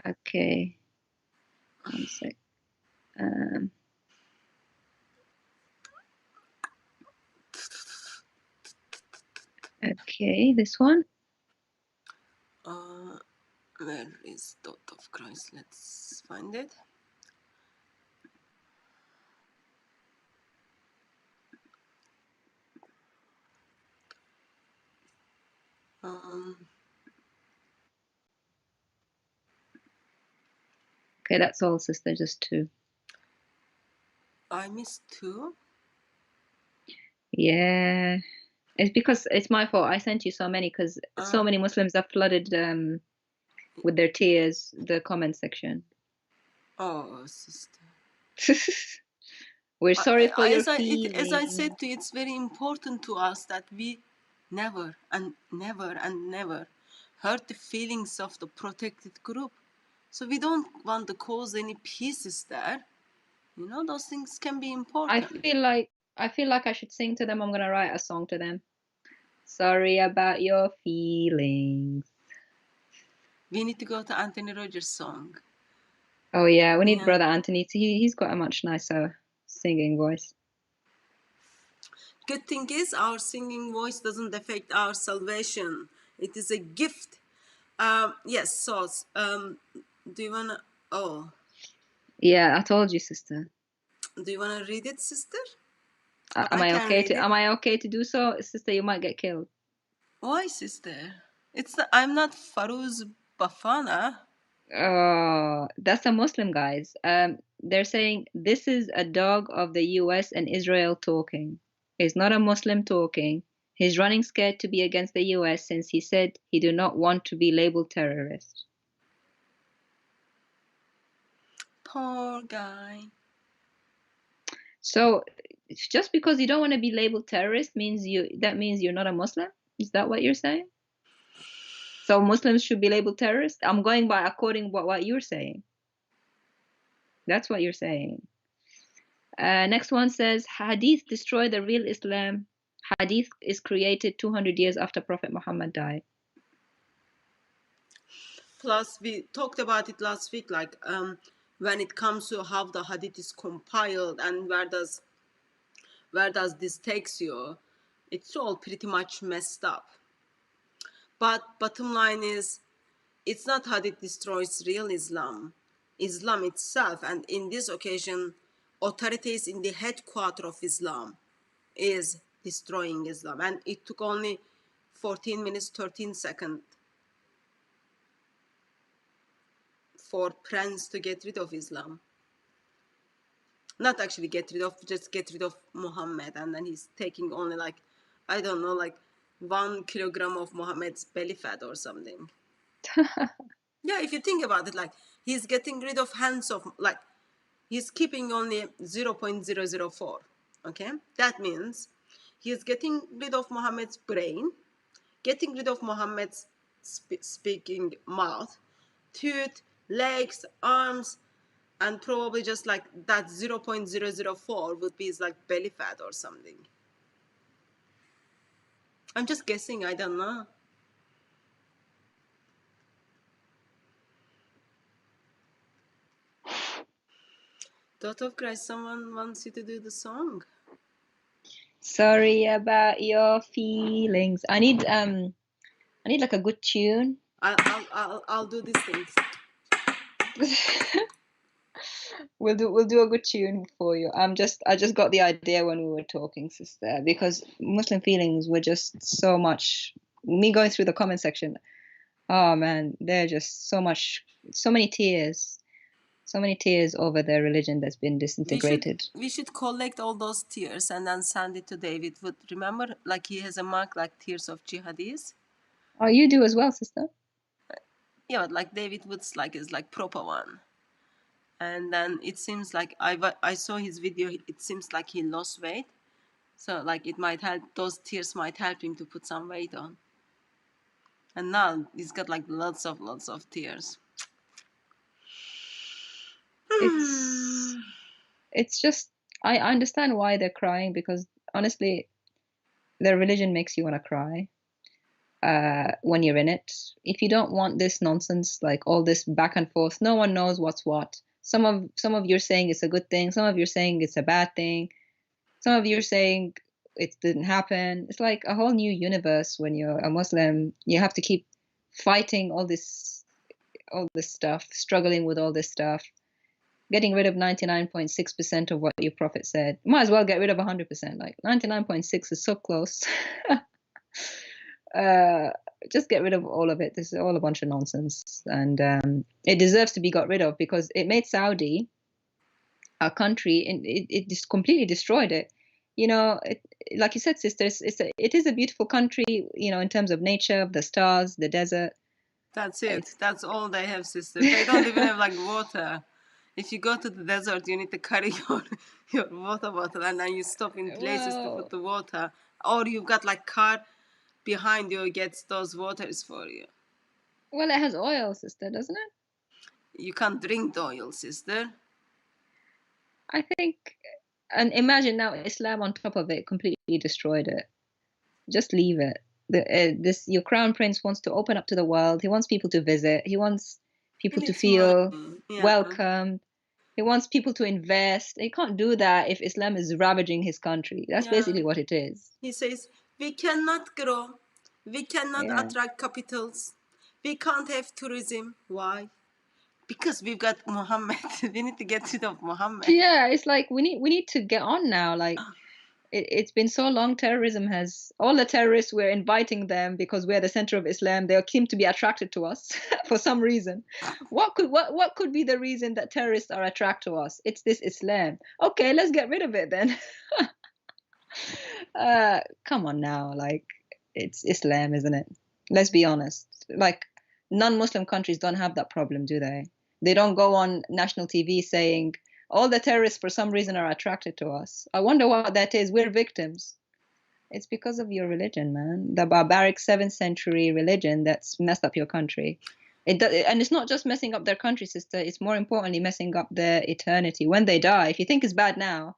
Okay. 1 sec. Okay, this one. Where is Thought of Christ? Let's find it. Okay, that's all, sister. Just 2. I missed 2. Yeah. It's because it's my fault. I sent you so many because so many Muslims have flooded with their tears the comment section. Oh, sister. We're sorry for your feelings. As I said to you, it's very important to us that we never and never and never hurt the feelings of the protected group. So we don't want to cause any pieces there. You know, those things can be important. I feel like I should sing to them. I'm gonna write a song to them. Sorry about your feelings. We need to go to Anthony Rogers' song. Oh yeah, we need Brother Anthony. He's got a much nicer singing voice. Good thing is our singing voice doesn't affect our salvation. It is a gift. Yes, so do you wanna? Oh, Yeah, I told you, sister. Do you want to read it, sister? Am I okay to do so, sister? You might get killed. Why, sister? I'm not Faruz Bafana. Oh, that's a Muslim, guys. They're saying this is a dog of the US and Israel talking. He's not a Muslim talking. He's running scared to be against the US since he said he do not want to be labeled terrorist. Poor guy. So just because you don't want to be labeled terrorist means you're not a Muslim? Is that what you're saying? So Muslims should be labeled terrorists? I'm going by according what you're saying. That's what you're saying. Next one says, Hadith destroy the real Islam. Hadith is created 200 years after Prophet Muhammad died. Plus, we talked about it last week, like when it comes to how the Hadith is compiled and where does this takes you, it's all pretty much messed up. But bottom line is, it's not Hadith destroys real Islam. Islam itself, and in this occasion, authorities in the headquarters of Islam is destroying Islam. And it took only 14 minutes, 13 seconds for Prince to get rid of Islam. Not actually get rid of, just get rid of Muhammad. And then he's taking only like, I don't know, like 1 kilogram of Muhammad's belly fat or something. Yeah, if you think about it, like he's getting rid of hands of, like he's keeping only 0.004. Okay, that means he's getting rid of Muhammad's brain, getting rid of Muhammad's speaking mouth, tooth, legs, arms, and probably just like that 0.004 would be his like belly fat or something. I'm just guessing, I don't know. Thought of Christ, someone wants you to do the song. Sorry about your feelings. I need like a good tune. I'll do these things. We'll do a good tune for you. I just got the idea when we were talking, sister, because Muslim feelings were just so much. Me going through the comment section, oh man, they're just so many tears over their religion that's been disintegrated. We should collect all those tears and then send it to David Wood. Remember, like he has a mark like Tears of Jihadis. Oh, you do as well, sister. Yeah, but like David Wood's like is like proper one. And then it seems like I saw his video. It seems like he lost weight, so like it might help. Those tears might help him to put some weight on. And now he's got like lots of tears. It's just I understand why they're crying, because honestly, their religion makes you want to cry when you're in it. If you don't want this nonsense, like all this back and forth, no one knows what's what. Some of you're saying it's a good thing, some of you're saying it's a bad thing, some of you're saying it didn't happen. It's like a whole new universe when you're a Muslim. You have to keep fighting all this stuff, struggling with all this stuff, getting rid of 99.6% of what your prophet said. Might as well get rid of 100%. Like 99.6 is so close. Just get rid of all of it. This is all a bunch of nonsense, and it deserves to be got rid of because it made Saudi a country, and it just completely destroyed it. You know, like you said, sisters, it is a beautiful country. You know, in terms of nature, the stars, the desert. That's it. That's all they have, sister. They don't even have like water. If you go to the desert, you need to carry your water bottle, and then you stop in places to put the water, or you've got like car behind you gets those waters for you. Well, it has oil, sister, doesn't it? You can't drink the oil, sister. I think, and imagine now Islam on top of it completely destroyed it. Just leave it. Your crown prince wants to open up to the world. He wants people to visit. He wants people to feel welcomed. He wants people to invest. He can't do that if Islam is ravaging his country. That's basically what it is. He says, we cannot grow. We cannot attract capitals. We can't have tourism. Why? because we've got Muhammad. We need to get rid of Muhammad. Yeah, it's like we need to get on now. Like it's been so long. Terrorism has all the terrorists. We're inviting them because we're the center of Islam. They seem to be attracted to us for some reason. What could be the reason that terrorists are attracted to us? It's this Islam. Okay, let's get rid of it then. Come on now, like it's Islam, isn't it? Let's be honest. Like non-Muslim countries don't have that problem, do they? They don't go on national TV saying all the terrorists for some reason are attracted to us. I wonder what that is. We're victims. It's because of your religion, man. The barbaric 7th century religion that's messed up your country. And it's not just messing up their country, sister. It's more importantly messing up their eternity. When they die, if you think it's bad now,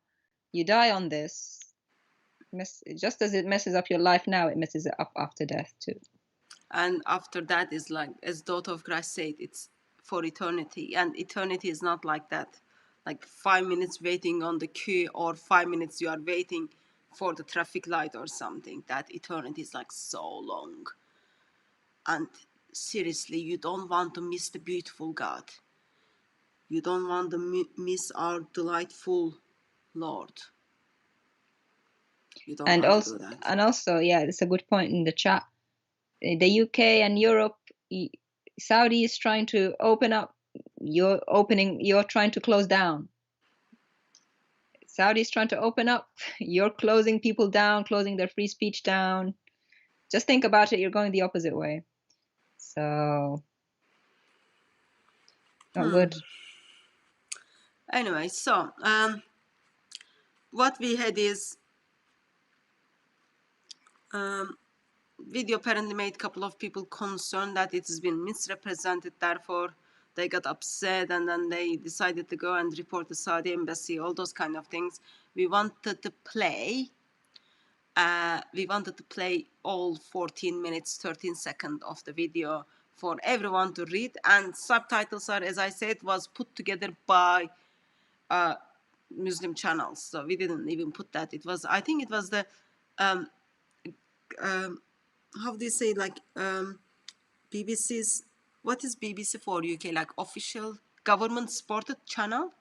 you die on this. Just as it messes up your life now, it messes it up after death too. And after that is like, as daughter of Christ said, it's for eternity. And eternity is not like that. Like 5 minutes waiting on the queue, or 5 minutes you are waiting for the traffic light or something. That eternity is like so long. And seriously, you don't want to miss the beautiful God. You don't want to miss our delightful Lord. You don't And want also, to do that. yeah, it's a good point in the chat. The UK and Europe, Saudi is trying to open up. You're trying to close down. Saudi is trying to open up. You're closing people down, closing their free speech down. Just think about it. You're going the opposite way. So, not good. Anyway, so what we had is video apparently made a couple of people concerned that it has been misrepresented, therefore they got upset, and then they decided to go and report the Saudi embassy, all those kind of things. We wanted to play all 14 minutes 13 seconds of the video for everyone to read, and subtitles are, as I said, was put together by Muslim channels, so we didn't even put that. It was, I think it was the how do you say, like BBC's, what is BBC for UK, like official government supported channel?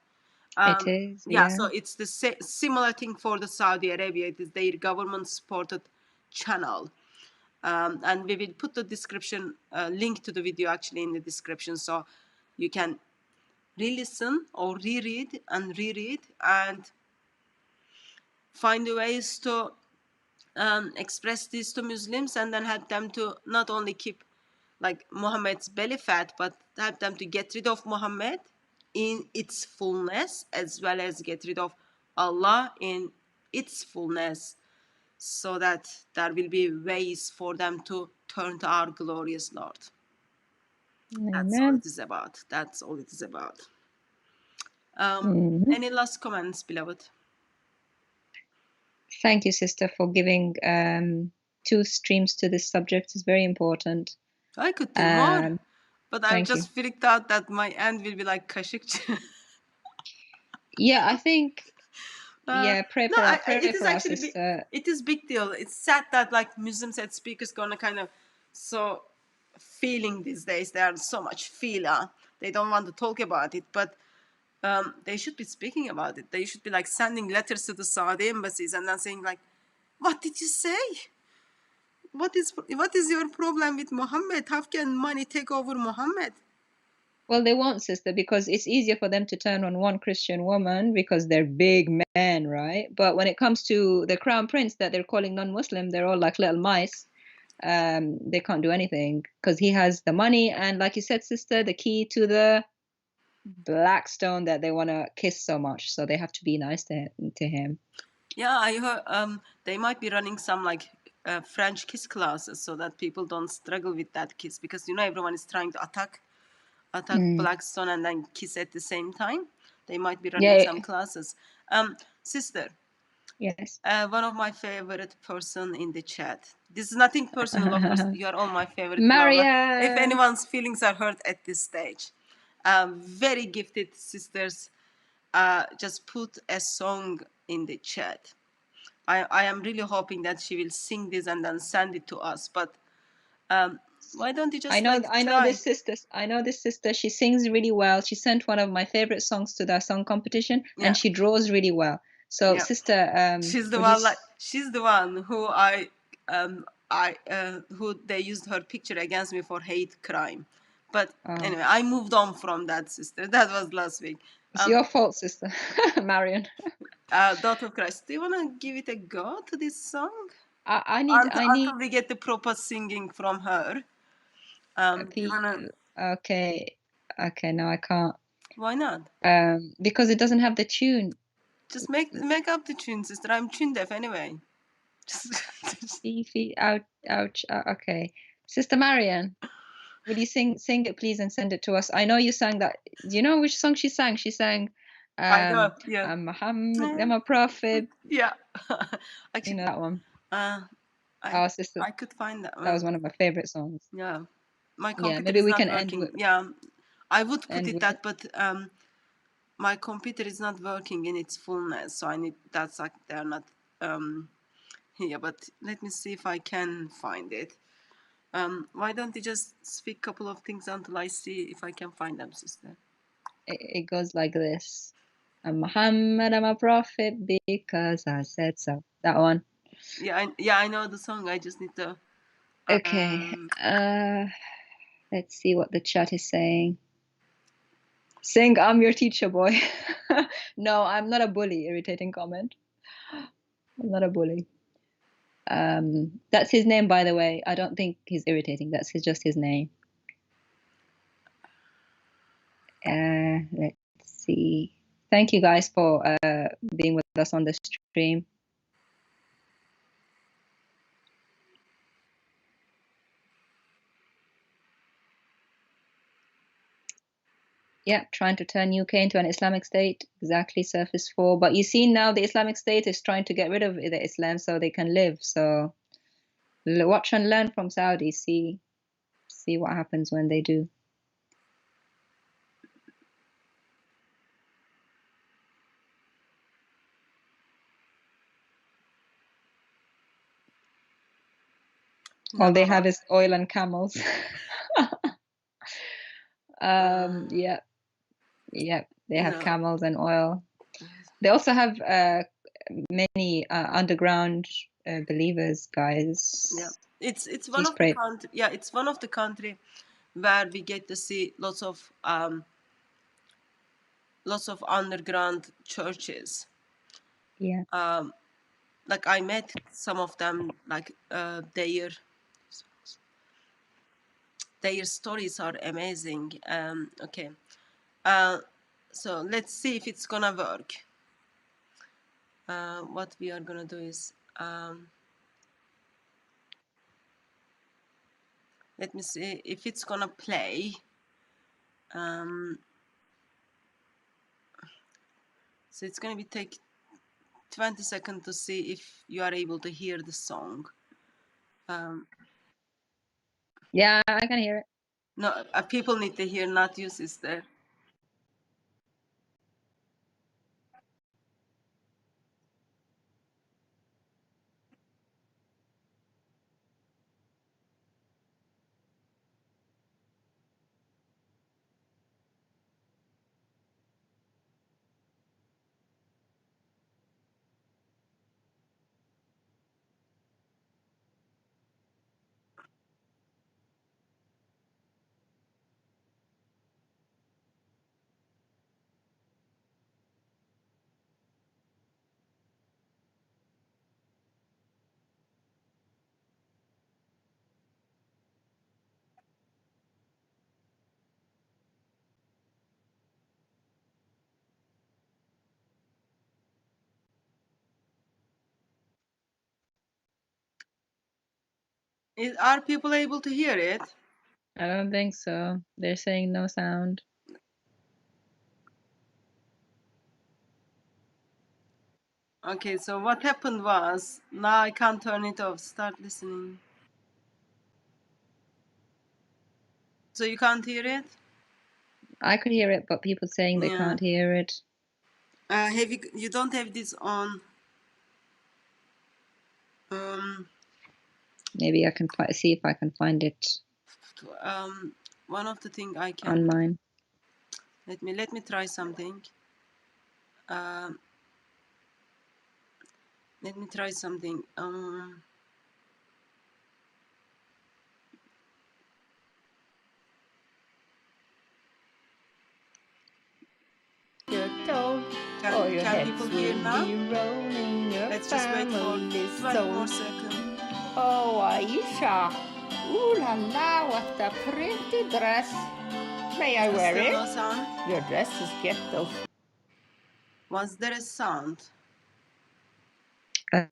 It is, yeah, yeah. so it's the similar thing for the Saudi Arabia. It is their government supported channel, and we will put the description link to the video actually in the description, so you can re-listen or reread and find ways to express this to Muslims, and then help them to not only keep like Muhammad's belly fat, but help them to get rid of Muhammad in its fullness, as well as get rid of Allah in its fullness, so that there will be ways for them to turn to our glorious Lord. That's all it is about. That's all it is about. Any last comments, beloved? Thank you, sister, for giving 2 streams to this subject. It's very important. I could do more, but I'm just freaked out that my end will be like Kashikchi. Yeah, I think. Yeah, pray for our actually sister. It is big deal. It's sad that like Muslim said speakers gonna kind of so feeling these days. They are so much feeler. They don't want to talk about it, but they should be speaking about it. They should be like sending letters to the Saudi embassies and then saying like, "What did you say? What is your problem with Muhammad? How can money take over Muhammad?" Well, they won't, sister, because it's easier for them to turn on one Christian woman because they're big men, right? But when it comes to the crown prince that they're calling non-Muslim, they're all like little mice. They can't do anything because he has the money and, like you said, sister, the key to the black stone that they want to kiss so much. So they have to be nice to him. Yeah, I heard they might be running some like French kiss classes so that people don't struggle with that kiss, because you know everyone is trying to attack Blackstone and then kiss at the same time. They might be running some classes. Sister. Yes. One of my favorite person in the chat. This is nothing personal, of course. You are all my favorite. Maria. If anyone's feelings are hurt at this stage, very gifted sisters. Just put a song in the chat. I am really hoping that she will sing this and then send it to us. But Why don't you just I know try? this sister. I know this sister. She sings really well. She sent one of my favorite songs to that song competition, Yeah. and she draws really well. So, Yeah. sister, She's the will you one. She's the one who who they used her picture against me for hate crime. But anyway, I moved on from that, sister. That was last week. It's your fault, sister, Marion. Daughter of Christ, do you want to give it a go to this song? I need Until we get the proper singing from her. You wanna... Okay, no, I can't. Why not? Because it doesn't have the tune. Just make up the tune, sister. I'm tune deaf anyway. Ouch. Okay, Sister Marion, will you sing it, please, and send it to us? I know you sang that. Do you know which song she sang? She sang, I know, yeah. Muhammad, I'm a prophet. Yeah. Actually, You know that one? Sister, I could find that one. that was one of my favorite songs. Yeah. My Yeah, computer maybe is we not can working. end with. Yeah. I would put end it with that, but my computer is not working in its fullness, so I need... That's like they're not here. But let me see if I can find it. Why don't you just speak a couple of things until I see if I can find them, sister? It goes like this. I'm Muhammad, I'm a prophet because I said so. That one. Yeah, I know the song. I just need to... Okay. Let's see what the chat is saying. Sing, I'm your teacher, boy. No, I'm not a bully. Irritating comment. I'm not a bully. That's his name, by the way. I don't think he's irritating. That's just his name. Let's see. Thank you guys for being with us on the stream. Yeah, trying to turn UK into an Islamic state. Exactly, Surface 4. But you see now the Islamic State is trying to get rid of the Islam so they can live. So watch and learn from Saudi. See what happens when they do. All they have is oil and camels. Yeah. They have camels and oil. They also have many underground believers, guys. Yeah, it's one of the country. Yeah, it's one of the country where we get to see lots of underground churches. Yeah. Like I met some of them. Like their stories are amazing. Okay. So let's see if it's gonna work. What we are gonna do is let me see if it's gonna play. So it's gonna be take 20 seconds to see if you are able to hear the song. Yeah, I can hear it. No, people need to hear, not you, sister. Are people able to hear it? I don't think so. They're saying no sound. Okay, so what happened was, now I can't turn it off. Start listening. So you can't hear it? I could hear it, but people saying they can't hear it. Have you don't have this on? Maybe I can see if I can find it. one of the thing I can on mine. let me try something. Let me try something. You're told, Can, or your can heads people hear will now? be rolling, your Let's just wait for family's 20 more soul. seconds. Oh, Aisha, ooh la la, what a pretty dress. May I wear Still no it? sound? Your dress is ghetto. Was there a sound?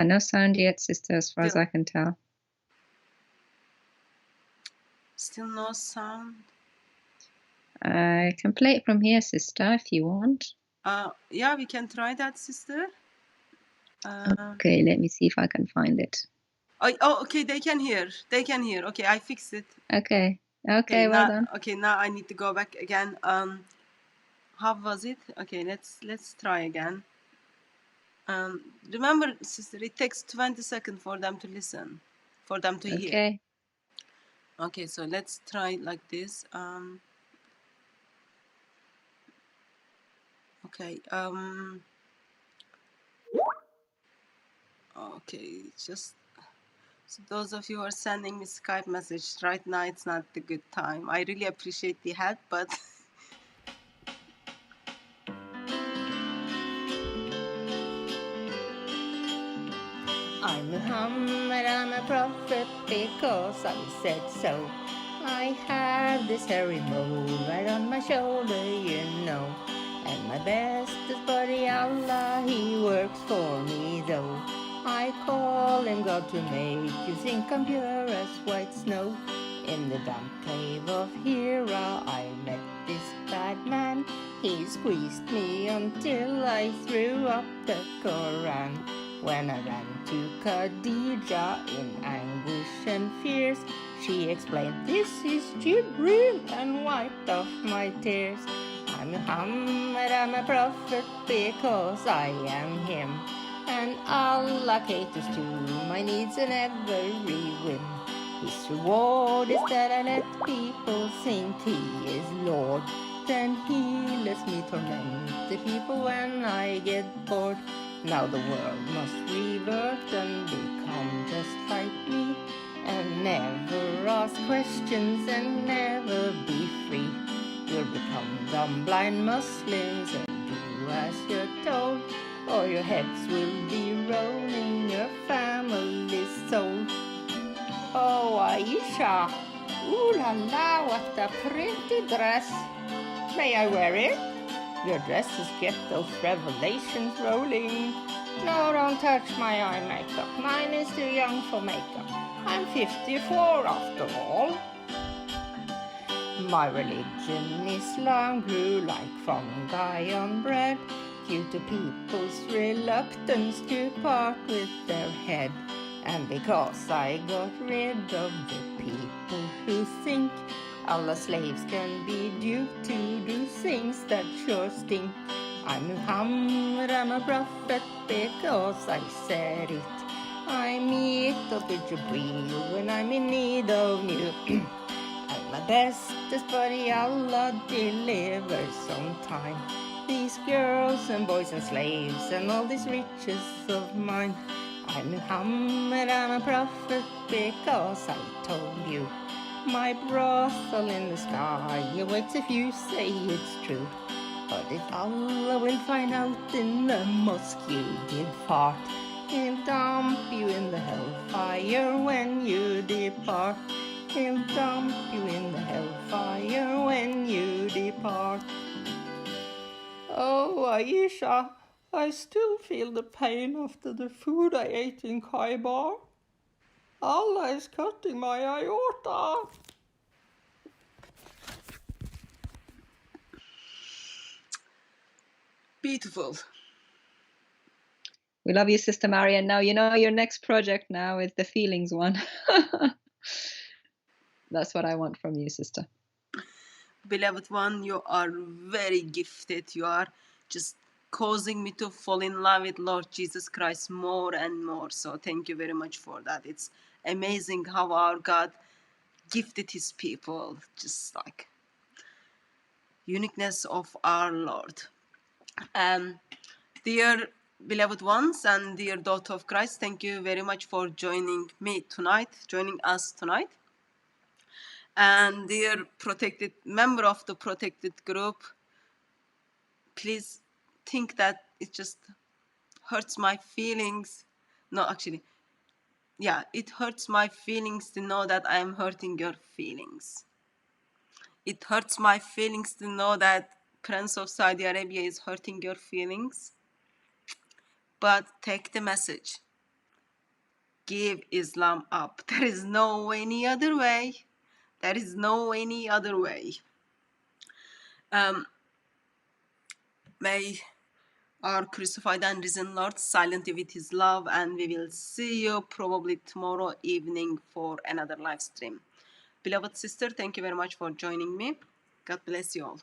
No sound yet, sister, as far as Still, I can tell. still no sound? I can play it from here, sister, if you want. Yeah, we can try that, sister. Okay, let me see if I can find it. Oh, okay, they can hear. They can hear. Okay, I fixed it. Okay, well now, done. Okay, now I need to go back again. How was it? Okay, let's try again. Remember, sister, it takes 20 seconds for them to listen, for them to hear. Okay. Okay, so let's try like this. Okay. Okay, just so those of you who are sending me Skype message right now, it's not the good time. I really appreciate the help, but I'm Muhammad, I'm a prophet because I said so. I have this hairy mole right on my shoulder, you know. And my bestest buddy Allah, he works for me though. I call him God to make you think I'm pure as white snow. In the damp cave of Hira, I met this bad man. He squeezed me until I threw up the Quran. When I ran to Khadija in anguish and fears, she explained, "This is Jibril," and wiped off my tears. I'm Muhammad, I'm a prophet because I am him, and Allah caters to my needs and every whim. His reward is that I let people think he is Lord. Then he lets me torment the people when I get bored. Now the world must revert and become just like me, and never ask questions and never be free. You'll become dumb, blind Muslims and do as you're told, or your heads will be rolling, your family's soul. Oh, Aisha, ooh la la, what a pretty dress. May I wear it? Your dresses get those revelations rolling. No, don't touch my eye makeup. Mine is too young for makeup. I'm 54 after all. My religion, Islam, grew like fungi on bread due to people's reluctance to part with their head. And because I got rid of the people who think Allah's slaves can be duped to do things that sure stink. I'm Muhammad, I'm a prophet because I said it. I meet up with Jibreel when I'm in need of you. And my bestest buddy Allah delivers on time. These girls and boys and slaves and all these riches of mine. I'm Muhammad, I'm a prophet because I told you. My brothel in the sky awaits if you say it's true. But if Allah will find out in the mosque you did fart, He'll dump you in the hellfire when you depart. He'll dump you in the hellfire when you depart. Oh, Aisha, I still feel the pain after the food I ate in Khaybar. Allah is cutting my aorta. beautiful. We love you, Sister Marian. Now you know your next project now is the feelings one. That's what I want from you, sister. Beloved one, you are very gifted. You are just causing me to fall in love with Lord Jesus Christ more and more. So thank you very much for that. It's amazing how our God gifted his people, just like uniqueness of our Lord. Dear beloved ones and dear daughter of Christ, thank you very much for joining us tonight. And dear protected member of the protected group, please think that it just hurts my feelings. No, actually, yeah, it hurts my feelings to know that I am hurting your feelings. It hurts my feelings to know that Prince of Saudi Arabia is hurting your feelings. But take the message. Give Islam up. There is no any other way. There is no any other way. May our crucified and risen Lord silent you with his love, and we will see you probably tomorrow evening for another live stream. Beloved sister, thank you very much for joining me. God bless you all.